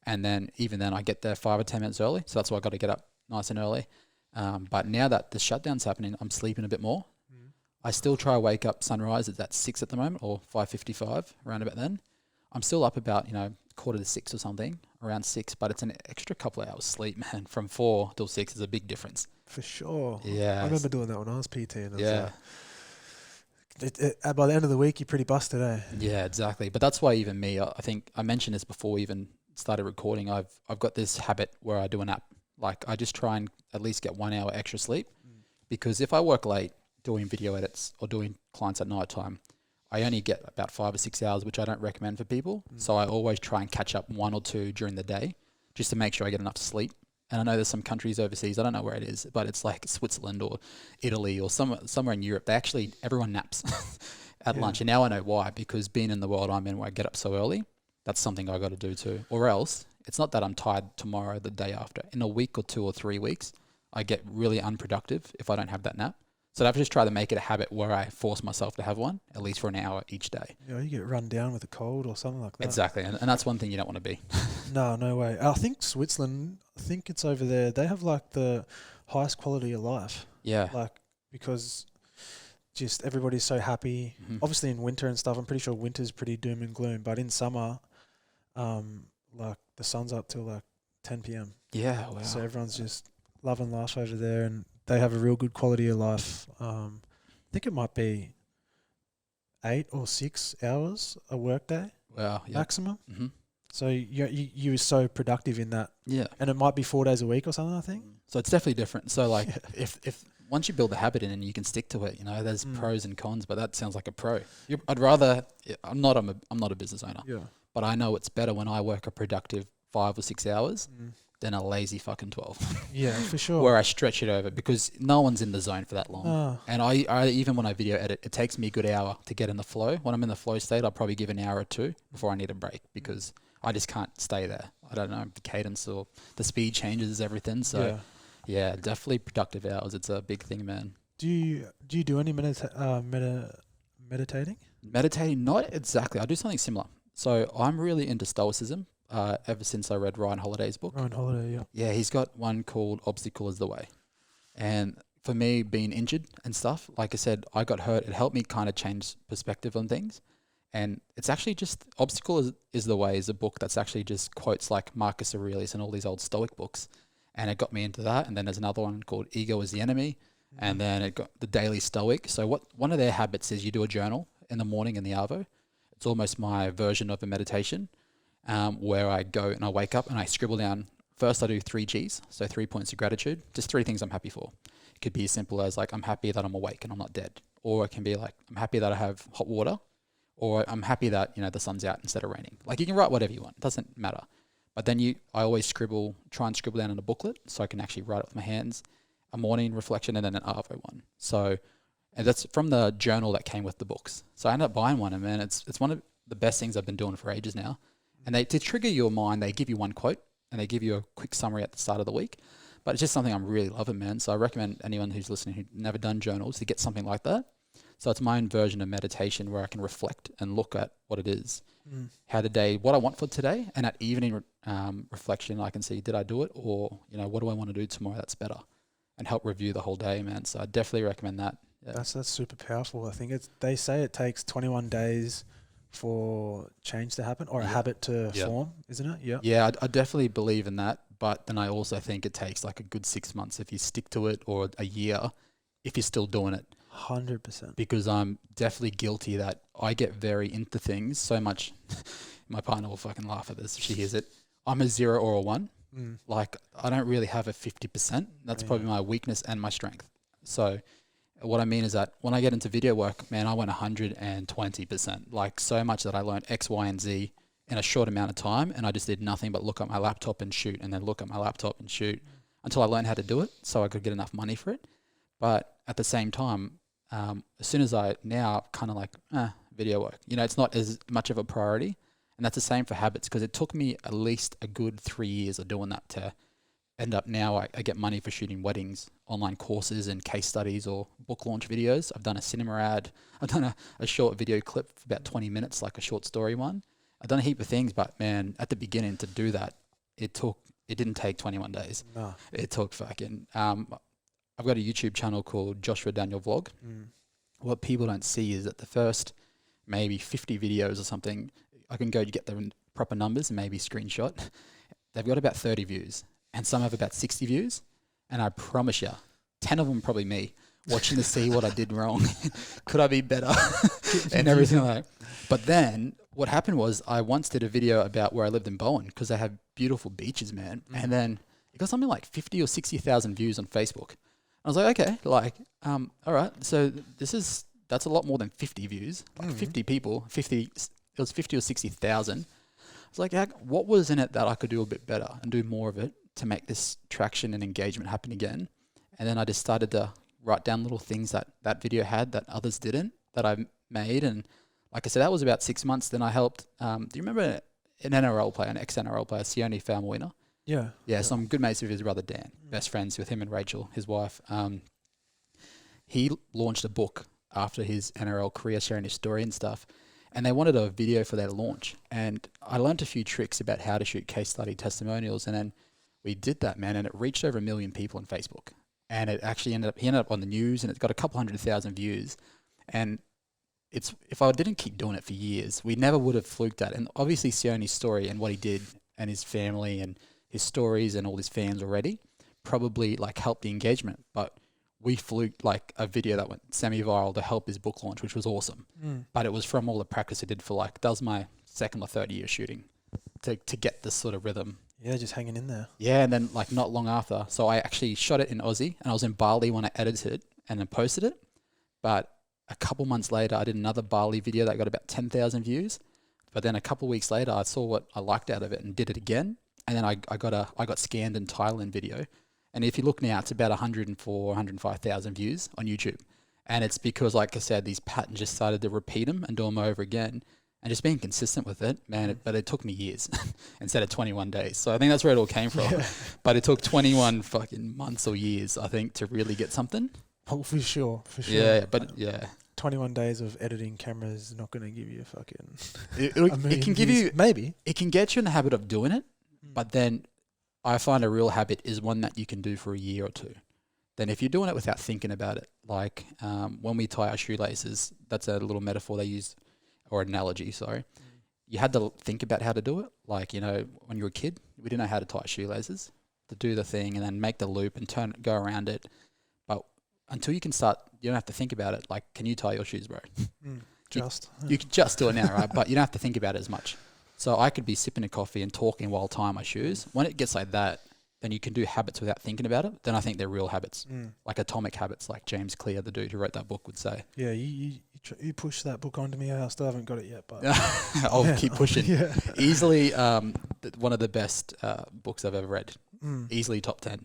Speaker 2: And then even then I get there 5 or 10 minutes early. So that's why I got to get up nice and early. But now that the shutdown's happening, I'm sleeping a bit more. I still try to wake up sunrise. It's at 6 at the moment, or 5:55, around about then. I'm still up about, 5:45 or something, around 6, but it's an extra couple of hours sleep, man. From 4 till 6 is a big difference.
Speaker 1: For sure.
Speaker 2: Yeah.
Speaker 1: I remember doing that when I was PT. And by the end of the week, you're pretty busted, eh?
Speaker 2: Yeah, exactly. But that's why even me, I think I mentioned this before we even started recording. I've got this habit where I do a nap. Like I just try and at least get 1 hour extra sleep, because if I work late doing video edits or doing clients at night time, I only get about 5 or 6 hours, which I don't recommend for people. So I always try and catch up 1 or 2 during the day just to make sure I get enough sleep. And I know there's some countries overseas, I don't know where it is, but it's like Switzerland or Italy or somewhere in Europe. Everyone naps at lunch. And now I know why, because being in the world I'm in where I get up so early, that's something I got to do too. Or else it's not that I'm tired tomorrow, the day after. In a week or 2 or 3 weeks, I get really unproductive if I don't have that nap. So I've just tried to make it a habit where I force myself to have one, at least for an hour each day.
Speaker 1: Yeah, you get run down with a cold or something like that.
Speaker 2: Exactly, and that's one thing you don't want to be.
Speaker 1: No way. I think Switzerland, it's over there. They have like the highest quality of life.
Speaker 2: Yeah.
Speaker 1: Like, because just everybody's so happy. Obviously in winter and stuff, I'm pretty sure winter's pretty doom and gloom. But in summer, like the sun's up till like 10 p.m.
Speaker 2: Yeah, wow.
Speaker 1: So everyone's just loving life over there, and they have a real good quality of life. I think it might be 8 or 6 hours a work day.
Speaker 2: Wow. Yep.
Speaker 1: Maximum. So you were so productive in that.
Speaker 2: Yeah.
Speaker 1: And it might be 4 days a week or something, I think.
Speaker 2: So it's definitely different. So like if once you build the habit in and you can stick to it, there's pros and cons, but that sounds like a pro. I'm not a business owner.
Speaker 1: Yeah.
Speaker 2: But I know it's better when I work a productive 5 or 6 hours than a lazy fucking 12.
Speaker 1: Yeah, for sure.
Speaker 2: Where I stretch it over, because no one's in the zone for that long. And I even when I video edit, it takes me a good hour to get in the flow. When I'm in the flow state, I'll probably give an hour or 2 before I need a break, because I just can't stay there. I don't know, the cadence or the speed changes everything. So yeah, definitely productive hours. It's a big thing, man.
Speaker 1: Do you do any meditating?
Speaker 2: Meditating, not exactly. I do something similar. So I'm really into Stoicism. Ever since I read Ryan Holiday's book.
Speaker 1: Ryan Holiday, yeah.
Speaker 2: Yeah, he's got one called Obstacle is the Way. And for me, being injured and stuff, like I said, I got hurt. It helped me kind of change perspective on things. And it's actually just Obstacle is the Way is a book that's actually just quotes like Marcus Aurelius and all these old Stoic books. And it got me into that. And then there's another one called Ego is the Enemy. And then it got the Daily Stoic. So one of their habits is you do a journal in the morning in the Arvo. It's almost my version of a meditation. Where I go and I wake up and I scribble down. First I do 3 Gs, so 3 points of gratitude, just 3 things I'm happy for. It could be as simple as like, I'm happy that I'm awake and I'm not dead. Or it can be like, I'm happy that I have hot water. Or I'm happy that, the sun's out instead of raining. Like you can write whatever you want, it doesn't matter. But then I always try and scribble down in a booklet so I can actually write it with my hands, a morning reflection and then an Arvo one. So, and that's from the journal that came with the books. So I ended up buying one, and man, it's one of the best things I've been doing for ages now. And to trigger your mind, they give you one quote and they give you a quick summary at the start of the week. But it's just something I'm really loving, man. So I recommend anyone who's listening who's never done journals to get something like that. So it's my own version of meditation where I can reflect and look at what it is, what I want for today. And at evening reflection, I can see, did I do it? Or, what do I want to do tomorrow that's better? And help review the whole day, man. So I definitely recommend that. Yeah.
Speaker 1: That's super powerful. I think they say it takes 21 days for change to happen, or a habit to form, isn't it? Yeah.
Speaker 2: Yeah, I definitely believe in that. But then I also think it takes like a good 6 months if you stick to it, or a year if you're still doing it.
Speaker 1: 100%.
Speaker 2: Because I'm definitely guilty that I get very into things so much. My partner will fucking laugh at this if she hears it. I'm a 0 or a 1. Like I don't really have a 50%. That's probably my weakness and my strength. So what I mean is that when I get into video work, man, I went 120%, like so much that I learned X, Y, and Z in a short amount of time. And I just did nothing but look at my laptop and shoot, and then look at my laptop and shoot until I learned how to do it so I could get enough money for it. But at the same time, as soon as now kind of like, video work, it's not as much of a priority. And that's the same for habits, because it took me at least a good 3 years of doing that to end up now I get money for shooting weddings, online courses and case studies or book launch videos. I've done a cinema ad. I've done a short video clip for about 20 minutes, like a short story one. I've done a heap of things, but man, at the beginning to do that, it didn't take 21 days.
Speaker 1: No.
Speaker 2: It took fucking, I've got a YouTube channel called Joshua Daniel Vlog. What people don't see is that the first maybe 50 videos or something, I can go to get the proper numbers and maybe screenshot. They've got about 30 views and some have about 60 views. And I promise you, 10 of them probably me watching to see what I did wrong. Could I be better? And everything like that. But then what happened was I once did a video about where I lived in Bowen because they have beautiful beaches, man. And then it got something like 50 or 60,000 views on Facebook. I was like, okay, like, all right. So that's a lot more than 50 views, like 50 people, it was 50 or 60,000. I was like, what was in it that I could do a bit better and do more of it to make this traction and engagement happen again? And then I just started to write down little things that video had that others didn't, that I made. And like I said, that was about 6 months. Then I helped, do you remember an NRL player, an ex-NRL player, Sione Faumuina?
Speaker 1: Yeah.
Speaker 2: Yeah, so I'm good mates with his brother Dan, best friends with him and Rachel, his wife. He launched a book after his NRL career, sharing his story and stuff. And they wanted a video for their launch. And I learned a few tricks about how to shoot case study testimonials. And then we did that, man, and it reached over 1 million people on Facebook. And it actually he ended up on the news, and it's got a couple 100,000 views. And if I didn't keep doing it for years, we never would have fluked that. And obviously Sione's story and what he did and his family and his stories and all his fans already probably like helped the engagement. But we fluked like a video that went semi-viral to help his book launch, which was awesome. But it was from all the practice I did for that was my second or third year shooting to get this sort of rhythm.
Speaker 1: Yeah, just hanging in there.
Speaker 2: Yeah, and then like not long after, so I actually shot it in Aussie, and I was in Bali when I edited it and then posted it. But a couple months later, I did another Bali video that got about 10,000 views. But then a couple weeks later, I saw what I liked out of it and did it again. And then I got scanned in Thailand video. And if you look now, it's about 104, 105,000 views on YouTube. And it's because, like I said, these patterns just started to repeat them and do them over again. And just being consistent with it, man, but it took me years instead of 21 days. So I think that's where it all came from. Yeah. But it took 21 fucking months or years, I think, to really get something.
Speaker 1: Oh, for sure.
Speaker 2: Yeah, but yeah.
Speaker 1: 21 days of editing camera is not going to give you a fucking...
Speaker 2: It can give you...
Speaker 1: Maybe.
Speaker 2: It can get you in the habit of doing it, but then I find a real habit is one that you can do for a year or two. Then if you're doing it without thinking about it, like when we tie our shoelaces, that's a little metaphor they use, or analogy, sorry. You had to think about how to do it. Like, you know, when you were a kid, we didn't know how to tie shoelaces, to do the thing and then make the loop and go around it. But until you can start, you don't have to think about it. Like, can you tie your shoes, bro? You can just do it now, right? But you don't have to think about it as much. So I could be sipping a coffee and talking while tying my shoes. When it gets like that, then you can do habits without thinking about it. Then I think they're real habits, like atomic habits, like James Clear, the dude who wrote that book, would say.
Speaker 1: Yeah, you push that book onto me. I still haven't got it yet, but
Speaker 2: I'll keep pushing. Yeah. Easily, one of the best books I've ever read. Easily top 10.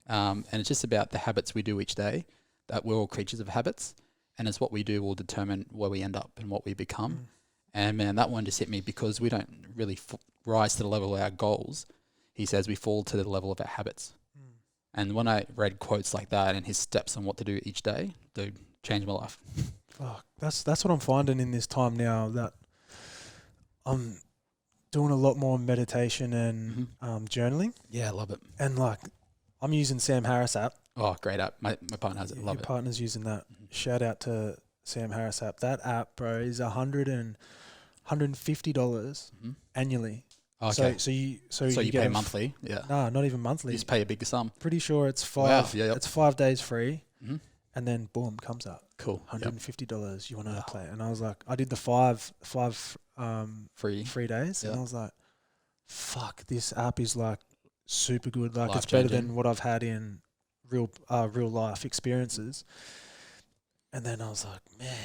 Speaker 2: And it's just about the habits we do each day. That we're all creatures of habits, and it's what we do will determine where we end up and what we become. And man, that one just hit me because we don't really rise to the level of our goals. He says we fall to the level of our habits. And when I read quotes like that and his steps on what to do each day, dude, changed my life.
Speaker 1: Fuck, that's what I'm finding in this time now, that I'm doing a lot more meditation and journaling.
Speaker 2: Yeah, I love it.
Speaker 1: And like, I'm using Sam Harris app.
Speaker 2: Oh, great app. My partner has it. Love it.
Speaker 1: Your partner's using that. Shout out to Sam Harris app. That app, bro, is $150 annually.
Speaker 2: Okay.
Speaker 1: So you
Speaker 2: pay monthly? Yeah.
Speaker 1: No, not even monthly.
Speaker 2: You just pay a bigger sum.
Speaker 1: Pretty sure it's five. Wow. Yeah, it's 5 days free, and then boom, comes up.
Speaker 2: Cool.
Speaker 1: $150. You want to play? And I was like, I did the five free days, and I was like, fuck, this app is like super good. Like, it's better than what I've had in real life experiences. And then I was like, man,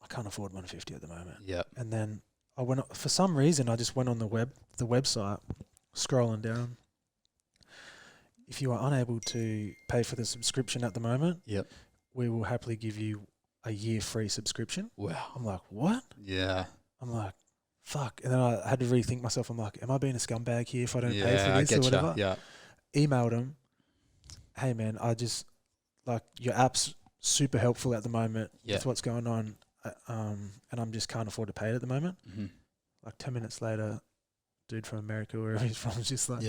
Speaker 1: I can't afford $150 at the moment.
Speaker 2: Yeah.
Speaker 1: And then I went, for some reason, I just went on the website, scrolling down. If you are unable to pay for the subscription at the moment, we will happily give you a year free subscription.
Speaker 2: Wow.
Speaker 1: I'm like, what?
Speaker 2: Yeah.
Speaker 1: I'm like, fuck. And then I had to rethink myself. I'm like, am I being a scumbag here if I don't pay for this or whatever?
Speaker 2: Yeah.
Speaker 1: emailed him, hey man, I just like your app's super helpful at the moment with what's going on, and I'm just can't afford to pay it at the moment.
Speaker 2: Mm-hmm.
Speaker 1: Like 10 minutes later, dude from America, wherever he's from, is just like,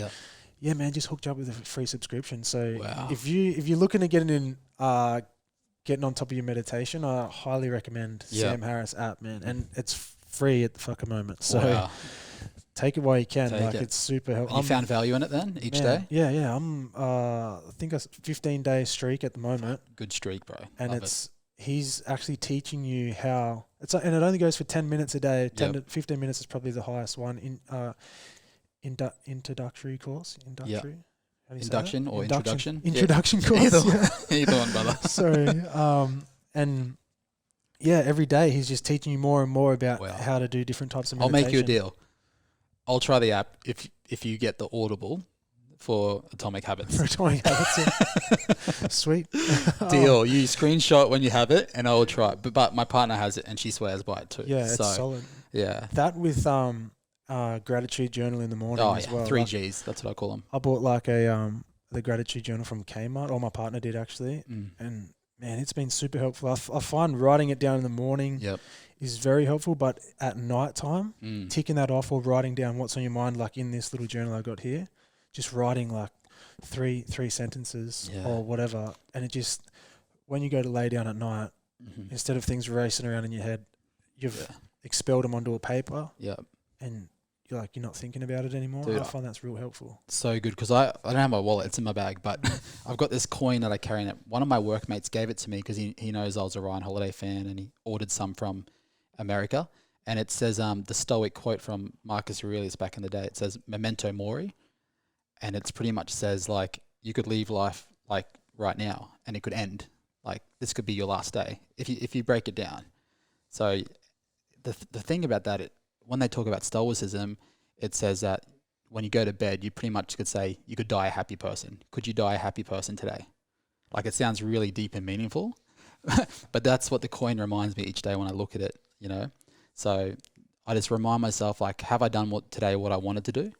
Speaker 1: yeah, man, just hooked you up with a free subscription. So if you're looking at getting on top of your meditation, I highly recommend Sam Harris app, man, and it's free at the fucking moment. So take it while you can. It's super helpful.
Speaker 2: You found value in it then each day?
Speaker 1: Yeah. I'm I think a 15-day streak at the moment.
Speaker 2: Good streak, bro.
Speaker 1: And he's actually teaching you how and it only goes for 10 minutes a day. 10 to 15 minutes is probably the highest one in introductory course.
Speaker 2: Induction or introduction?
Speaker 1: Introduction course.
Speaker 2: Either one, brother.
Speaker 1: Sorry. And every day he's just teaching you more and more about how to do different types of meditation.
Speaker 2: I'll make you a deal. I'll try the app if you get the Audible for Atomic Habits.
Speaker 1: For Atomic Habits, Sweet.
Speaker 2: Deal. You screenshot when you have it, and I'll try it. But my partner has it, and she swears by it too.
Speaker 1: Yeah, it's solid.
Speaker 2: Yeah.
Speaker 1: That with gratitude journal in the morning as well.
Speaker 2: 3 Gs. That's what I call them.
Speaker 1: I bought like the gratitude journal from Kmart, or my partner did actually, and man, it's been super helpful. I find writing it down in the morning is very helpful, but at night time, ticking that off or writing down what's on your mind, like in this little journal I got here, just writing like three sentences or whatever, and it just, when you go to lay down at night, instead of things racing around in your head, you've expelled them onto a paper, and you're not thinking about it anymore. Dude, I find that's real helpful.
Speaker 2: So good, because I don't have my wallet, it's in my bag, but I've got this coin that I carry in it. One of my workmates gave it to me because he knows I was a Ryan Holiday fan, and he ordered some from America, and it says the Stoic quote from Marcus Aurelius back in the day. It says memento mori, and it's pretty much says like you could leave life like right now and it could end, like this could be your last day if you break it down. So the thing about that, when they talk about stoicism, it says that when you go to bed, you pretty much could say you could die a happy person. Could you die a happy person today? Like, it sounds really deep and meaningful, but that's what the coin reminds me each day when I look at it, So I just remind myself, like, have I done today what I wanted to do?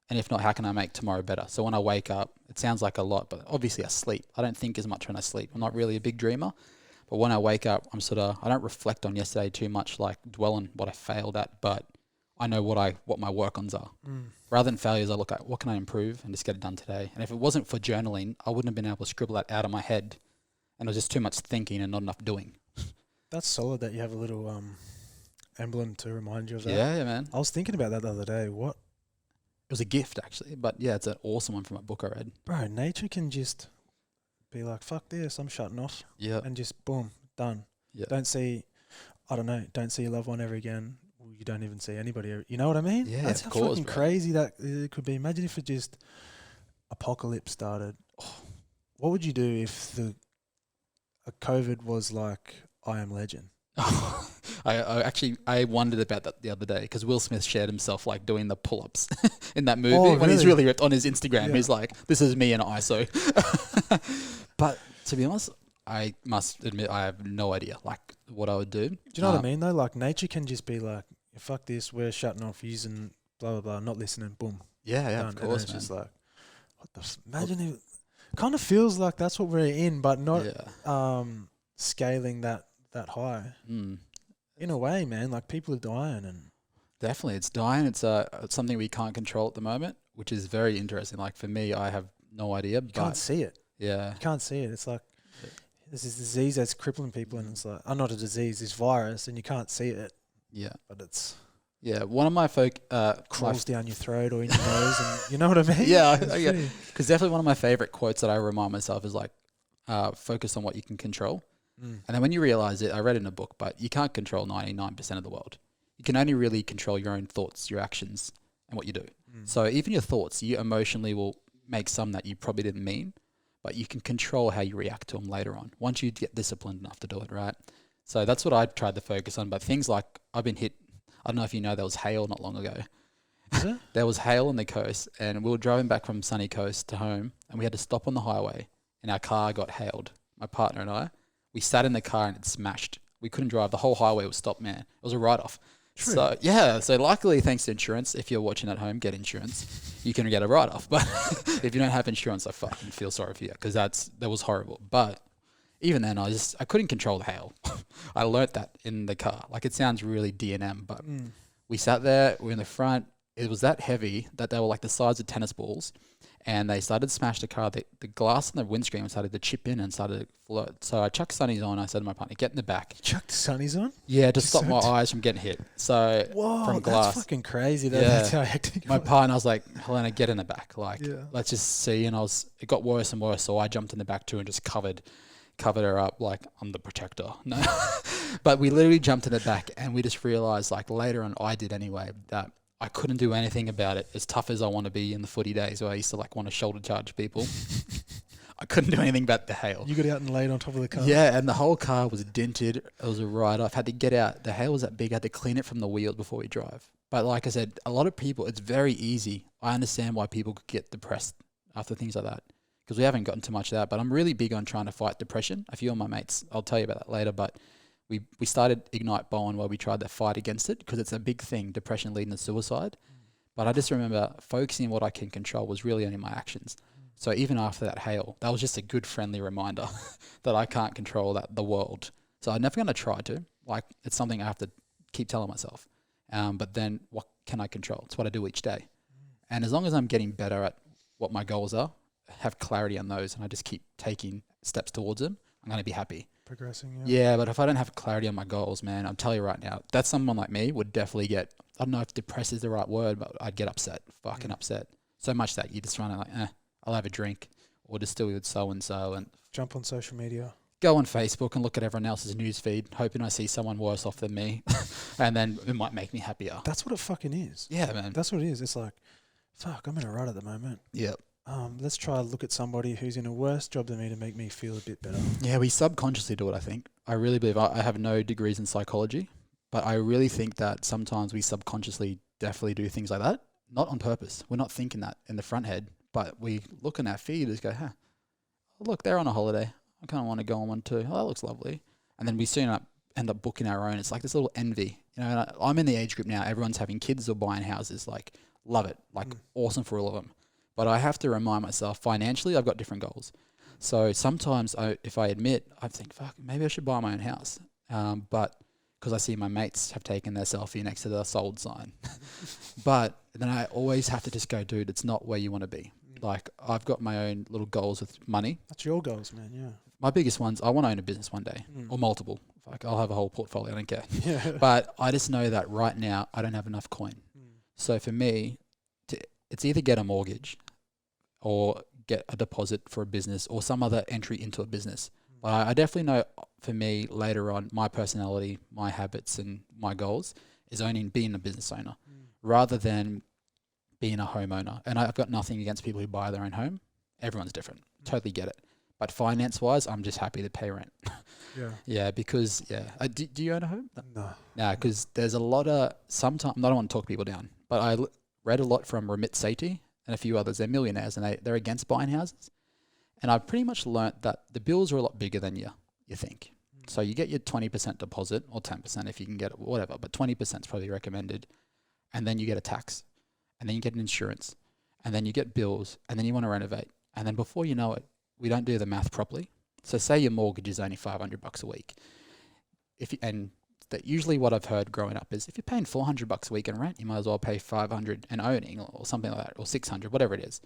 Speaker 2: And if not, how can I make tomorrow better? So when I wake up, it sounds like a lot, but obviously I sleep. I don't think as much when I sleep. I'm not really a big dreamer. But when I wake up, I don't reflect on yesterday too much, like dwell on what I failed at, but I know what my work-ons are. Rather than failures, I look at what can I improve and just get it done today. And if it wasn't for journaling, I wouldn't have been able to scribble that out of my head. And it was just too much thinking and not enough doing.
Speaker 1: That's solid that you have a little emblem to remind you of that.
Speaker 2: Yeah, man.
Speaker 1: I was thinking about that the other day. It
Speaker 2: was a gift, actually. But yeah, it's an awesome one from a book I read.
Speaker 1: Bro, nature can just be like, fuck this, I'm shutting off.
Speaker 2: Yeah.
Speaker 1: And just boom, done. Yeah. Don't see your loved one ever again. You don't even see anybody ever, you know what I mean?
Speaker 2: Yeah,
Speaker 1: that's how fucking crazy that it could be. Imagine if it just apocalypse started. What would you do if a COVID was like I Am Legend?
Speaker 2: I wondered about that the other day because Will Smith shared himself like doing the pull-ups in that movie when he's really ripped on his Instagram. He's like, this is me in ISO. But to be honest, I must admit I have no idea like what I would do.
Speaker 1: Do you know what I mean though? Like nature can just be like, fuck this, we're shutting off using blah blah blah, not listening, boom.
Speaker 2: Yeah,
Speaker 1: done.
Speaker 2: Of course.
Speaker 1: It's just like, what the imagine it kind of feels like that's what we're in, but not scaling that high. In a way, man, like people are dying, and
Speaker 2: definitely it's dying. It's something we can't control at the moment, which is very interesting. Like for me, I have no idea.
Speaker 1: You can't see it.
Speaker 2: Yeah,
Speaker 1: you can't see it. It's like there's this disease that's crippling people, and it's like, not a disease, this virus, and you can't see it.
Speaker 2: Yeah,
Speaker 1: but it's
Speaker 2: one of my
Speaker 1: crawls down your throat or in your nose, and you know what I mean?
Speaker 2: Yeah, because definitely one of my favorite quotes that I remind myself is like, focus on what you can control. And then when you realize it, I read it in a book, but you can't control 99% of the world. You can only really control your own thoughts, your actions, and what you do. So even your thoughts, you emotionally will make some that you probably didn't mean, but you can control how you react to them later on once you get disciplined enough to do it, right? So that's what I tried to focus on. But things like I've been hit, I don't know if you know, there was hail not long ago. There was hail on the coast, and we were driving back from Sunny Coast to home, and we had to stop on the highway, and our car got hailed, my partner and I. We sat in the car and it smashed. We couldn't drive. The whole highway was stopped, man. It was a write-off.
Speaker 1: True.
Speaker 2: So luckily, thanks to insurance, if you're watching at home, get insurance. You can get a write-off. But if you don't have insurance, I fucking feel sorry for you, because that was horrible. But even then, I couldn't control the hail. I learnt that in the car. Like, it sounds really D&M, but we sat there, we're in the front. It was that heavy that they were like the size of tennis balls. And they started to smash the car. The glass on the windscreen started to chip in and started to float. So I chucked sunnies on. I said to my partner, get in the back.
Speaker 1: You chucked sunnies on?
Speaker 2: Yeah, to stop my eyes from getting hit. So from glass.
Speaker 1: That's fucking crazy.
Speaker 2: That's
Speaker 1: how hectic.
Speaker 2: My partner, I was like, Helena, get in the back. Like, let's just see. And it got worse and worse. So I jumped in the back too and just covered her up like I'm the protector. No, but we literally jumped in the back, and we just realized, like, later on, I did anyway, that I couldn't do anything about it. As tough as I want to be in the footy days where I used to like want to shoulder charge people, I couldn't do anything about the hail.
Speaker 1: You got out and laid on top of the car?
Speaker 2: Yeah, and the whole car was dented. It was a write-off. Had to get out. The hail was that big. I had to clean it from the wheels before we drive. But like I said, a lot of people, it's very easy. I understand why people could get depressed after things like that, because we haven't gotten too much of that. But I'm really big on trying to fight depression. A few of my mates, I'll tell you about that later, but we started Ignite Bowen where we tried to fight against it, because it's a big thing, depression leading to suicide. But I just remember focusing on what I can control was really only my actions. So even after that hail, that was just a good friendly reminder that I can't control the world. So I'm never going to try to. Like, it's something I have to keep telling myself. But then what can I control? It's what I do each day. And as long as I'm getting better at what my goals are, have clarity on those, and I just keep taking steps towards them, I'm going to be happy.
Speaker 1: Progressing,
Speaker 2: yeah. But if I don't have clarity on my goals, man, I'm telling you right now, that's someone like me would definitely get, I don't know if depressed is the right word, but I'd get upset, fucking upset. So much that you just run and like, I'll have a drink, or just do with so-and-so, and
Speaker 1: jump on social media.
Speaker 2: Go on Facebook and look at everyone else's news feed, hoping I see someone worse off than me, and then it might make me happier.
Speaker 1: That's what it fucking is.
Speaker 2: Yeah, man.
Speaker 1: That's what it is. It's like, fuck, I'm in a rut at the moment.
Speaker 2: Yep.
Speaker 1: Let's try to look at somebody who's in a worse job than me to make me feel a bit better.
Speaker 2: Yeah, we subconsciously do it, I think. I really believe, I have no degrees in psychology, but I really think that sometimes we subconsciously definitely do things like that, not on purpose. We're not thinking that in the front head, but we look in our feed and just go, look, they're on a holiday. I kind of want to go on one too. Oh, that looks lovely. And then we soon end up booking our own. It's like this little envy. You know, and I'm in the age group now. Everyone's having kids or buying houses. Like, love it. Like, awesome for all of them. But I have to remind myself, financially, I've got different goals. So sometimes if I admit, I think, fuck, maybe I should buy my own house. But because I see my mates have taken their selfie next to the sold sign. But then I always have to just go, dude, it's not where you want to be. Like, I've got my own little goals with money.
Speaker 1: That's your goals, man, yeah.
Speaker 2: My biggest ones, I want to own a business one day, or multiple. Like, I'll have a whole portfolio, I don't care.
Speaker 1: Yeah.
Speaker 2: But I just know that right now, I don't have enough coin. So for me, it's either get a mortgage or get a deposit for a business or some other entry into a business. But I definitely know, for me, later on, my personality, my habits and my goals is owning, being a business owner rather than being a homeowner. And I've got nothing against people who buy their own home. Everyone's different. Totally get it. But finance-wise, I'm just happy to pay rent.
Speaker 1: Yeah.
Speaker 2: Yeah, because, do you own a home?
Speaker 1: No.
Speaker 2: No, because there's a lot of, sometimes, I don't want to talk people down, but I read a lot from Ramit Sethi and a few others. They're millionaires and they're against buying houses. And I've pretty much learnt that the bills are a lot bigger than you think. So you get your 20% deposit, or 10% if you can get it, whatever, but 20% is probably recommended. And then you get a tax, and then you get an insurance, and then you get bills, and then you want to renovate. And then before you know it, we don't do the math properly. So say your mortgage is only $500 a week. Usually what I've heard growing up is if you're paying $400 a week in rent, you might as well pay $500 in owning or something like that, or $600, whatever it is.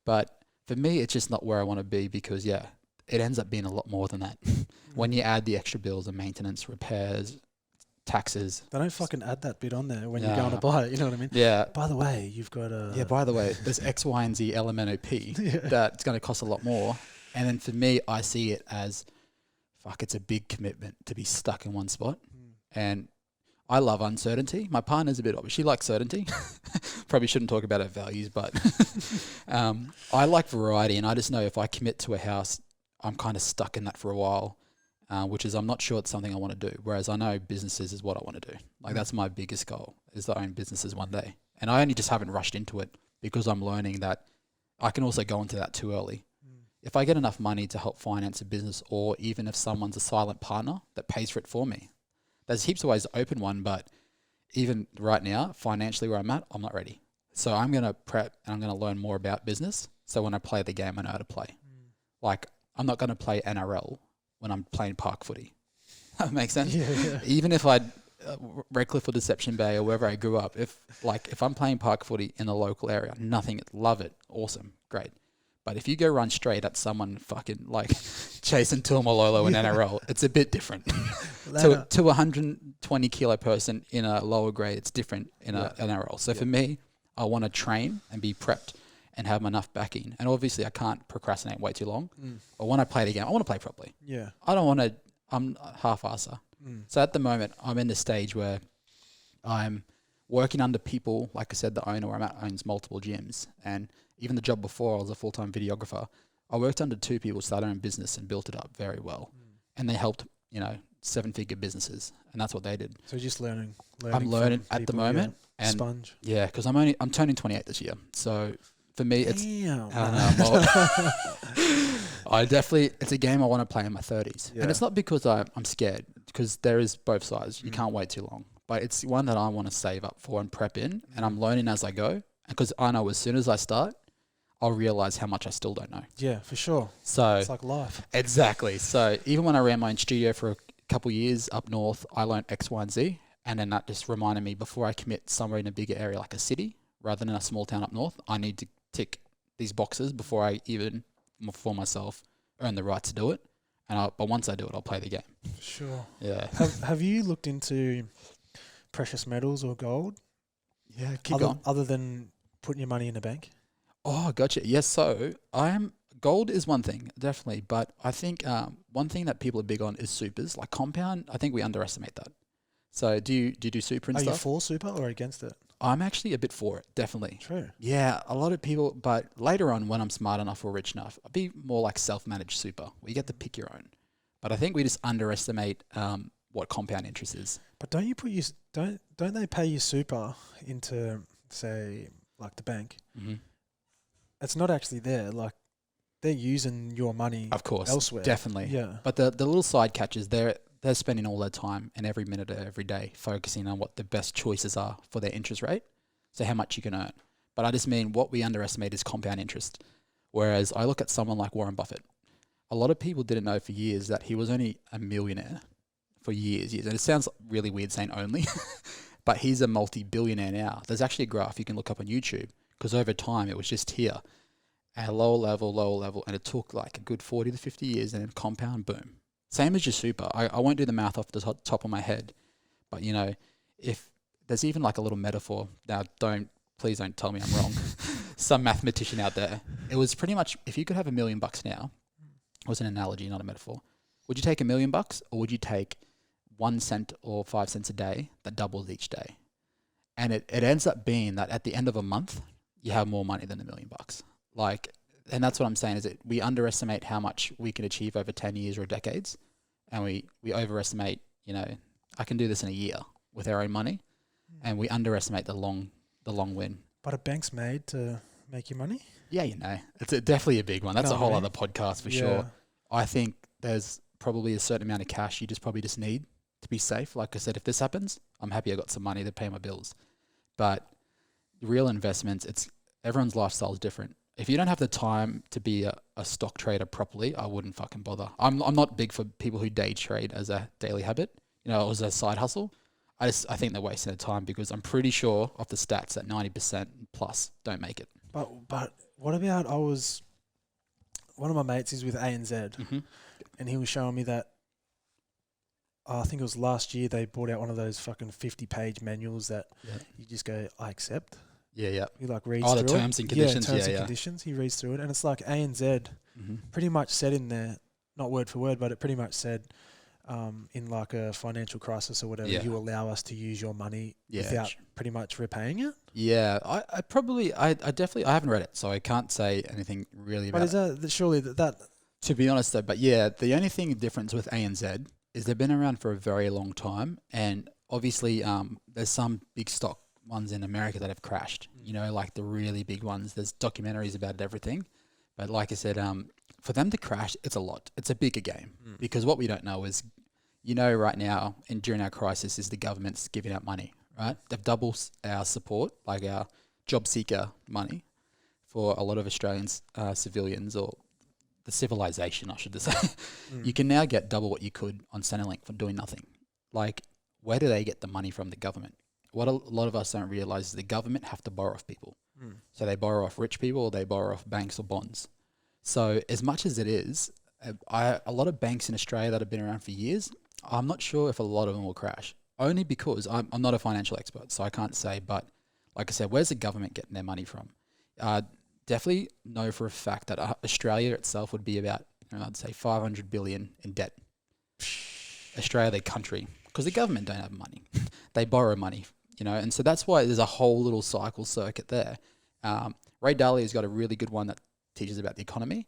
Speaker 2: But for me, it's just not where I want to be because, it ends up being a lot more than that. When you add the extra bills of maintenance, repairs, taxes.
Speaker 1: They don't fucking add that bit on there when you're going to buy it, you know what I mean?
Speaker 2: Yeah.
Speaker 1: By the way, you've got a...
Speaker 2: Yeah, by the way, there's X, Y, and Z LMNOP that's going to cost a lot more. And then for me, I see it as, it's a big commitment to be stuck in one spot. And I love uncertainty. My partner's a bit of it. She likes certainty. Probably shouldn't talk about her values, but I like variety. And I just know if I commit to a house, I'm kind of stuck in that for a while, which is I'm not sure it's something I want to do. Whereas I know businesses is what I want to do. Like that's my biggest goal, is to own businesses one day. And I only just haven't rushed into it because I'm learning that I can also go into that too early. If I get enough money to help finance a business, or even if someone's a silent partner that pays for it for me, there's heaps of ways to open one, but even right now, financially where I'm at, I'm not ready. So I'm going to prep and I'm going to learn more about business. So when I play the game, I know how to play. Like, I'm not going to play NRL when I'm playing park footy. That makes sense?
Speaker 1: Yeah.
Speaker 2: Even if I Redcliffe or Deception Bay or wherever I grew up, if I'm playing park footy in the local area, love it, awesome, great. But if you go run straight at someone fucking like Jason Tuamalolo in NRL, it's a bit different. to a 120 kilo person in a lower grade, it's different in a NRL. So for me, I want to train and be prepped and have enough backing. And obviously I can't procrastinate way too long. But when I play the game, I want to play properly.
Speaker 1: Yeah.
Speaker 2: I don't want to, I'm a half-asser. So at the moment, I'm in the stage where I'm working under people, like I said, the owner where I'm at owns multiple gyms. And even the job before, I was a full-time videographer. I worked under 2 people, started their own business and built it up very well. And they helped, 7-figure businesses. And that's what they did.
Speaker 1: So just learning
Speaker 2: I'm learning at the moment.
Speaker 1: Yeah.
Speaker 2: And
Speaker 1: sponge.
Speaker 2: Yeah, because I'm turning 28 this year. So for me, it's it's a game I want to play in my 30s. And it's not because I'm scared, because there is both sides. You can't wait too long. But it's one that I want to save up for and prep in, and I'm learning as I go. Because I know as soon as I start, I'll realize how much I still don't know.
Speaker 1: Yeah, for sure.
Speaker 2: So
Speaker 1: it's like life.
Speaker 2: Exactly. So even when I ran my own studio for a couple of years up north, I learned X, Y, and Z. And then that just reminded me, before I commit somewhere in a bigger area like a city, rather than a small town up north, I need to tick these boxes before I even, for myself, earn the right to do it. But once I do it, I'll play the game.
Speaker 1: Sure.
Speaker 2: Yeah.
Speaker 1: Have you looked into precious metals or gold?
Speaker 2: Yeah, keep going.
Speaker 1: Other than putting your money in the bank?
Speaker 2: Oh, gotcha. Yes, so gold is one thing, definitely. But I think one thing that people are big on is supers. Like compound, I think we underestimate that. So do you do super and stuff?
Speaker 1: Are you for super or against it?
Speaker 2: I'm actually a bit for it, definitely.
Speaker 1: True.
Speaker 2: Yeah, a lot of people, but later on when I'm smart enough or rich enough, I'll be more like self-managed super, where you get to pick your own. But I think we just underestimate what compound interest is.
Speaker 1: But don't you don't they pay you super into, say, like the bank?
Speaker 2: Mm-hmm.
Speaker 1: It's not actually there. Like, they're using your money,
Speaker 2: of course,
Speaker 1: elsewhere.
Speaker 2: Definitely.
Speaker 1: Yeah. But
Speaker 2: the little side catches, they're spending all their time and every minute of every day focusing on what the best choices are for their interest rate, so how much you can earn. But I just mean what we underestimate is compound interest. Whereas I look at someone like Warren Buffett. A lot of people didn't know for years that he was only a millionaire for years. And it sounds really weird saying only, but he's a multi-billionaire now. There's actually a graph you can look up on YouTube, because over time it was just here at a lower level, and it took like a good 40 to 50 years, and then compound, boom. Same as your super. I won't do the math off the top of my head, but if there's even like a little metaphor, now please don't tell me I'm wrong. Some mathematician out there, it was pretty much, if you could have $1 million now, it was an analogy, not a metaphor. Would you take $1 million, or would you take 1 cent or 5 cents a day that doubles each day? And it ends up being that at the end of a month, you have more money than $1 million. And that's what I'm saying, is that we underestimate how much we can achieve over 10 years or decades. And we overestimate, I can do this in a year with our own money. And we underestimate the long win.
Speaker 1: But a bank's made to make you money?
Speaker 2: Yeah, it's definitely a big one. That's a whole other podcast for sure. I think there's probably a certain amount of cash you probably just need to be safe. Like I said, if this happens, I'm happy I got some money to pay my bills. But real investments, everyone's lifestyle is different. If you don't have the time to be a stock trader properly, I wouldn't fucking bother. I'm not big for people who day trade as a daily habit, as a side hustle. I think they're wasting their time, because I'm pretty sure off the stats that 90% plus don't make it.
Speaker 1: But what about, one of my mates is with ANZ, and he was showing me that, I think it was last year, they brought out one of those fucking 50-page manuals that you just go, I accept.
Speaker 2: Yeah.
Speaker 1: He reads through it.
Speaker 2: The terms and conditions.
Speaker 1: Yeah, terms and conditions. He reads through it, and it's like ANZ pretty much said in there, not word for word, but it pretty much said, in like a financial crisis or whatever, you allow us to use your money without pretty much repaying it. Yeah,
Speaker 2: I haven't read it, so I can't say anything really about it.
Speaker 1: But is that surely that?
Speaker 2: To be honest though, but yeah, the only difference with ANZ is they've been around for a very long time, and obviously there's some big stock ones in America that have crashed, like the really big ones. There's documentaries about it, everything. But like I said, for them to crash, it's a lot. It's a bigger game, because what we don't know is, right now and during our crisis, is the government's giving out money, right? They've doubled our support, like our job seeker money for a lot of Australians, civilians, or the civilization, I should say. You can now get double what you could on Centrelink for doing nothing. Like, where do they get the money from? The government. What a lot of us don't realize is the government have to borrow off people. So they borrow off rich people, or they borrow off banks or bonds. So as much as it is, a lot of banks in Australia that have been around for years, I'm not sure if a lot of them will crash. Only because I'm not a financial expert, so I can't say. But like I said, where's the government getting their money from? Definitely know for a fact that Australia itself would be about, I'd say, 500 billion in debt. Australia, the country, because the government don't have money. They borrow money, and so that's why there's a whole little cycle circuit there. Ray Dalio's got a really good one that teaches about the economy.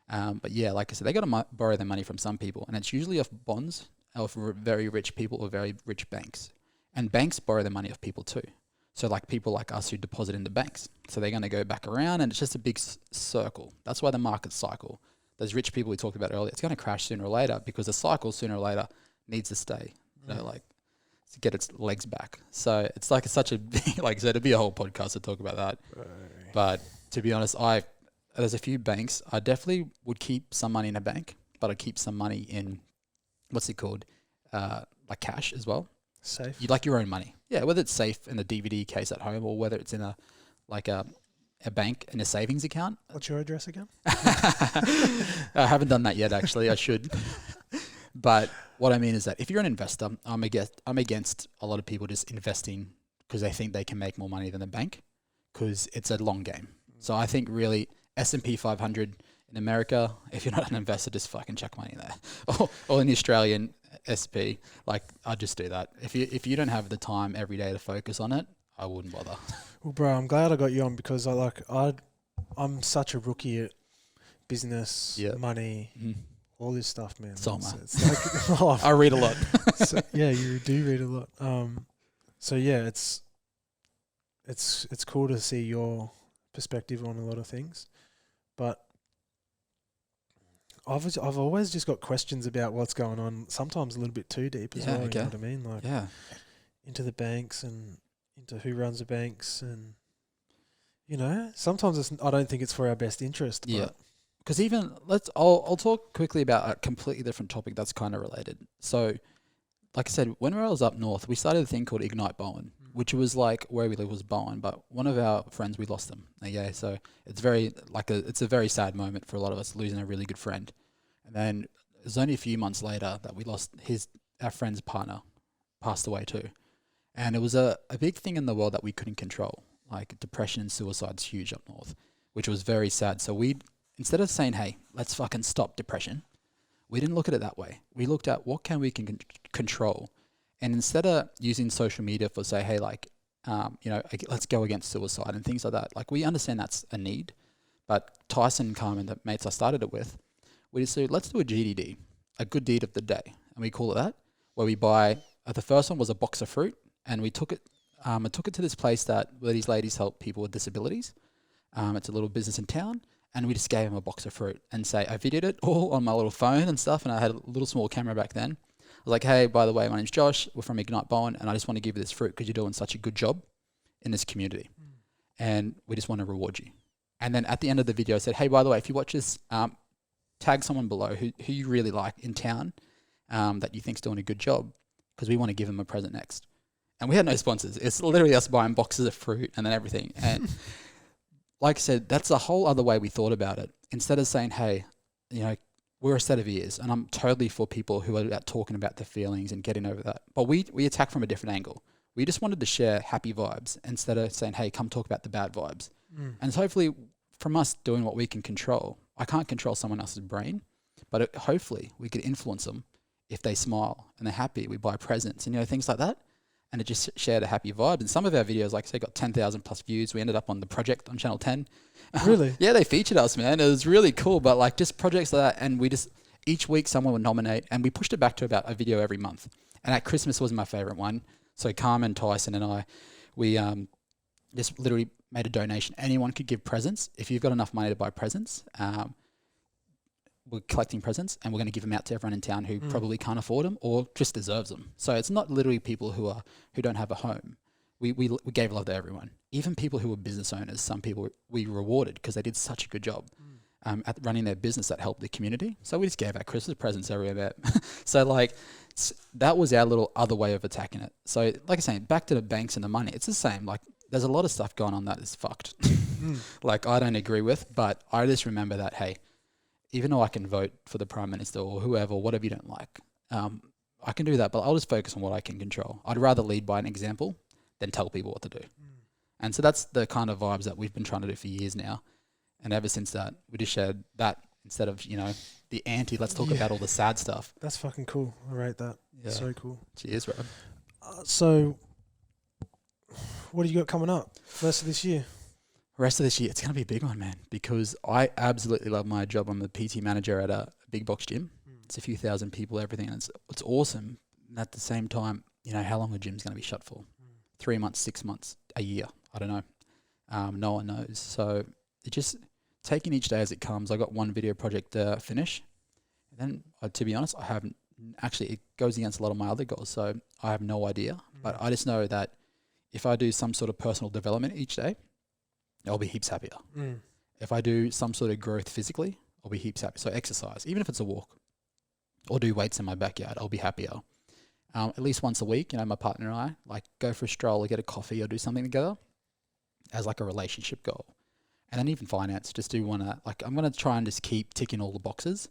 Speaker 2: But yeah, like I said, they got to borrow their money from some people, and it's usually off bonds of very rich people or very rich banks. And banks borrow their money off people too. So like people like us who deposit in the banks. So they're going to go back around, and it's just a big circle. That's why the markets cycle. Those rich people we talked about earlier, it's going to crash sooner or later because the cycle sooner or later needs to stay, like to get its legs back. So it's like such a big, like I said, it'd be a whole podcast to talk about that. But to be honest, there's a few banks. I definitely would keep some money in a bank, but I'd keep some money in, what's it called? Like cash as well.
Speaker 1: Safe.
Speaker 2: You'd like your own money. Yeah, whether it's safe in a DVD case at home or whether it's in a bank in a savings account.
Speaker 1: What's your address again?
Speaker 2: I haven't done that yet, actually. I should. But what I mean is that if you're an investor, I'm against a lot of people just investing because they think they can make more money than the bank because it's a long game. So I think really S&P 500 in America, if you're not an investor, just fucking chuck money in there. Or in the Australian SP, like I'd just do that. If you don't have the time every day to focus on it, I wouldn't bother.
Speaker 1: Well, bro, I'm glad I got you on because I'm such a rookie at business, money, all this stuff, man.
Speaker 2: So am I.
Speaker 1: It's like,
Speaker 2: I read a lot.
Speaker 1: So, yeah, you do read a lot. So yeah, it's cool to see your perspective on a lot of things, but I've always just got questions about what's going on. Sometimes a little bit too deep as well. Okay. You know what I mean? Like into the banks and into who runs the banks, and sometimes I don't think it's for our best interest.
Speaker 2: Yeah. Because I'll talk quickly about a completely different topic that's kind of related. So, like I said, when I was up north, we started a thing called Ignite Bowen, which was like where we live was Bowen, but one of our friends, we lost them. Okay, so it's it's a very sad moment for a lot of us losing a really good friend. And then it was only a few months later that we lost our friend's partner, passed away too. And it was a big thing in the world that we couldn't control. Like depression and suicide's huge up north, which was very sad. So instead of saying, hey, let's fucking stop depression, we didn't look at it that way. We looked at what can we control. And instead of using social media for say, hey, like, let's go against suicide and things like that. Like we understand that's a need, but Tyson and Carmen, the mates I started it with, we just said, let's do a GDD, a good deed of the day. And we call it that, where we buy, the first one was a box of fruit, and we took it, I took it to this place where these ladies help people with disabilities. It's a little business in town. And we just gave them a box of fruit and say, I videoed it all on my little phone and stuff. And I had a little small camera back then. I was like, hey, by the way, my name's Josh. We're from Ignite Bowen. And I just want to give you this fruit because you're doing such a good job in this community. And we just want to reward you. And then at the end of the video, I said, hey, by the way, if you watch this, tag someone below who you really like in town that you think's doing a good job because we want to give them a present next. And we had no sponsors. It's literally us buying boxes of fruit and then everything. And like I said, that's a whole other way we thought about it. Instead of saying, hey, we're a set of ears, and I'm totally for people who are about talking about their feelings and getting over that. But we attack from a different angle. We just wanted to share happy vibes instead of saying, hey, come talk about the bad vibes. And so hopefully from us doing what we can control, I can't control someone else's brain, but hopefully we could influence them. If they smile and they're happy, we buy presents and things like that. And it just shared a happy vibe. And some of our videos, like I say, got 10,000 plus views. We ended up on The Project on Channel 10.
Speaker 1: Really?
Speaker 2: Yeah, they featured us, man. It was really cool. But like just projects like that. And we just, each week someone would nominate. And we pushed it back to about a video every month. And at Christmas was my favorite one. So Carmen, Tyson and I, we just literally made a donation. Anyone could give presents. If you've got enough money to buy presents, we're collecting presents and we're going to give them out to everyone in town who probably can't afford them or just deserves them. So it's not literally people who don't have a home. we gave love to everyone, even people who were business owners. Some people we rewarded because they did such a good job at running their business that helped the community. So we just gave out Christmas presents everywhere. So like that was our little other way of attacking it. So like I say, back to the banks and the money, it's the same. Like there's a lot of stuff going on that is fucked. Like I don't agree with, but I just remember that, hey, even though I can vote for the Prime Minister or whoever, whatever you don't like, I can do that, but I'll just focus on what I can control. I'd rather lead by an example than tell people what to do. And so that's the kind of vibes that we've been trying to do for years now. And ever since that, we just shared that instead of, the anti, let's talk about all the sad stuff.
Speaker 1: That's fucking cool. I rate that. Yeah. So cool.
Speaker 2: Cheers, bro.
Speaker 1: So what do you got coming up rest of this year?
Speaker 2: Rest of this year, it's going to be a big one, man, because I absolutely love my job. I'm the PT manager at a big box gym. It's a few thousand people, everything. And it's awesome. And at the same time, how long a gym's going to be shut for? 3 months, 6 months, a year. I don't know. No one knows. So it's just taking each day as it comes. I got one video project to finish. And then, to be honest, I haven't actually, it goes against a lot of my other goals. So I have no idea. But I just know that if I do some sort of personal development each day, I'll be heaps happier. If I do some sort of growth physically, I'll be heaps happier. So exercise, even if it's a walk, or do weights in my backyard, I'll be happier. At least once a week, my partner and I, like, go for a stroll or get a coffee or do something together as like a relationship goal. And then even finance, just do want to, like, I'm going to try and just keep ticking all the boxes.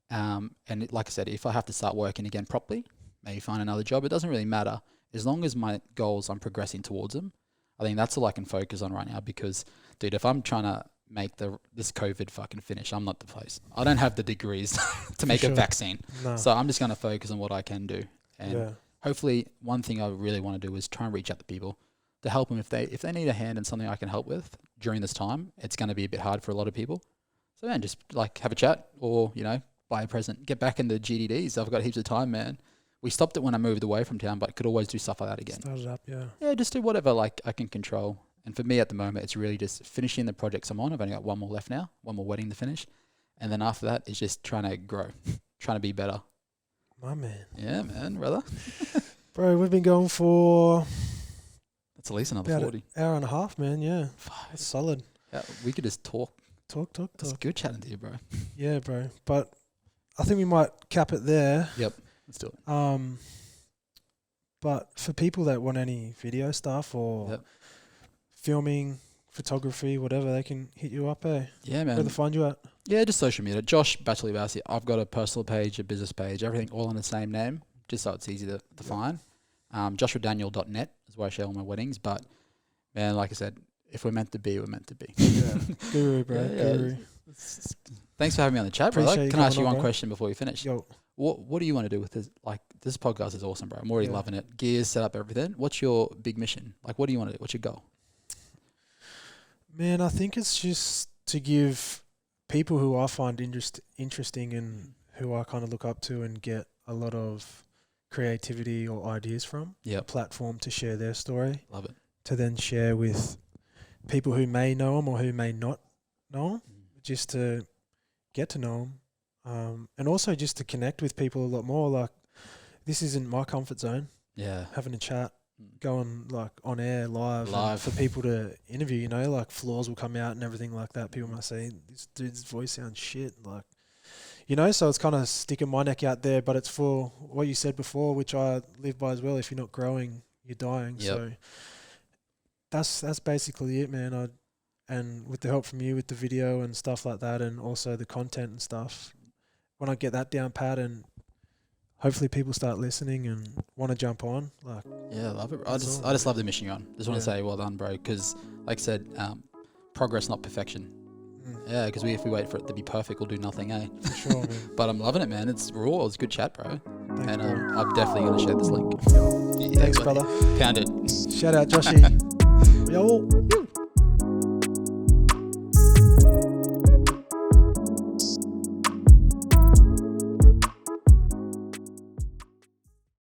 Speaker 2: Like I said, if I have to start working again properly, maybe find another job, it doesn't really matter. As long as my goals, I'm progressing towards them. I think that's all I can focus on right now because, dude, if I'm trying to make this COVID fucking finish, I'm not the place. I don't have the degrees to make a vaccine. No. So I'm just going to focus on what I can do. And hopefully one thing I really want to do is try and reach out to people to help them if they need a hand in something I can help with during this time. It's going to be a bit hard for a lot of people. So, man, just like have a chat or, buy a present. Get back into GDDs. I've got heaps of time, man. We stopped it when I moved away from town, but could always do stuff like that again.
Speaker 1: Start it up, yeah.
Speaker 2: Yeah, just do whatever like I can control. And for me at the moment, it's really just finishing the projects I'm on. I've only got one more left now, one more wedding to finish. And then after that, it's just trying to grow, trying to be better.
Speaker 1: My man.
Speaker 2: Yeah, man, brother.
Speaker 1: Bro, we've been going for...
Speaker 2: That's at least another
Speaker 1: about
Speaker 2: 40.
Speaker 1: An hour and a half, man, yeah. That's solid.
Speaker 2: Yeah, we could just talk.
Speaker 1: Talk.
Speaker 2: It's good chatting to you, bro.
Speaker 1: Yeah, bro. But I think we might cap it there.
Speaker 2: Yep, let's do it.
Speaker 1: But for people that want any video stuff or filming, photography, whatever, they can hit you up, eh?
Speaker 2: Yeah, man.
Speaker 1: Where to find you at? Yeah,
Speaker 2: just social media. Josh Batalibasi. I've got a personal page, a business page, everything all on the same name, just so it's easy to find. JoshuaDaniel.net is where I share all my weddings. But, man, like I said, if we're meant to be, we're meant to be.
Speaker 1: Yeah. Guru, bro. Guru.
Speaker 2: Thanks for having me on the chat, bro. Can I ask you one question before we finish?
Speaker 1: Yo.
Speaker 2: What do you want to do with this? Like, this podcast is awesome, bro. I'm already loving it. Gears, set up, everything. What's your big mission? Like, what do you want to do? What's your goal?
Speaker 1: Man, I think it's just to give people who I find interesting and who I kind of look up to and get a lot of creativity or ideas from a platform to share their story.
Speaker 2: Love it.
Speaker 1: To then share with people who may know them or who may not know them, just to get to know them. And also just to connect with people a lot more. Like, this isn't my comfort zone.
Speaker 2: Yeah.
Speaker 1: Having a chat, going like on air live. For people to interview, like flaws will come out and everything like that. People might say, this dude's voice sounds shit. Like, so it's kind of sticking my neck out there, but it's for what you said before, which I live by as well. If you're not growing, you're dying. Yep. So that's basically it, man. And with the help from you with the video and stuff like that, and also the content and stuff, when I get that down pat and hopefully people start listening and want to jump on, like,
Speaker 2: yeah, I love it. I just love the mission you're on. Just want to say well done, bro, because like I said, progress, not perfection. Yeah, because if we wait for it to be perfect, we'll do nothing, eh?
Speaker 1: For sure, man.
Speaker 2: But I'm loving it, man. It's raw. It's good chat, bro. Thanks, and I'm definitely going to share this link.
Speaker 1: Yeah, thanks, brother.
Speaker 2: Pound it.
Speaker 1: Shout out, Joshy. Yo.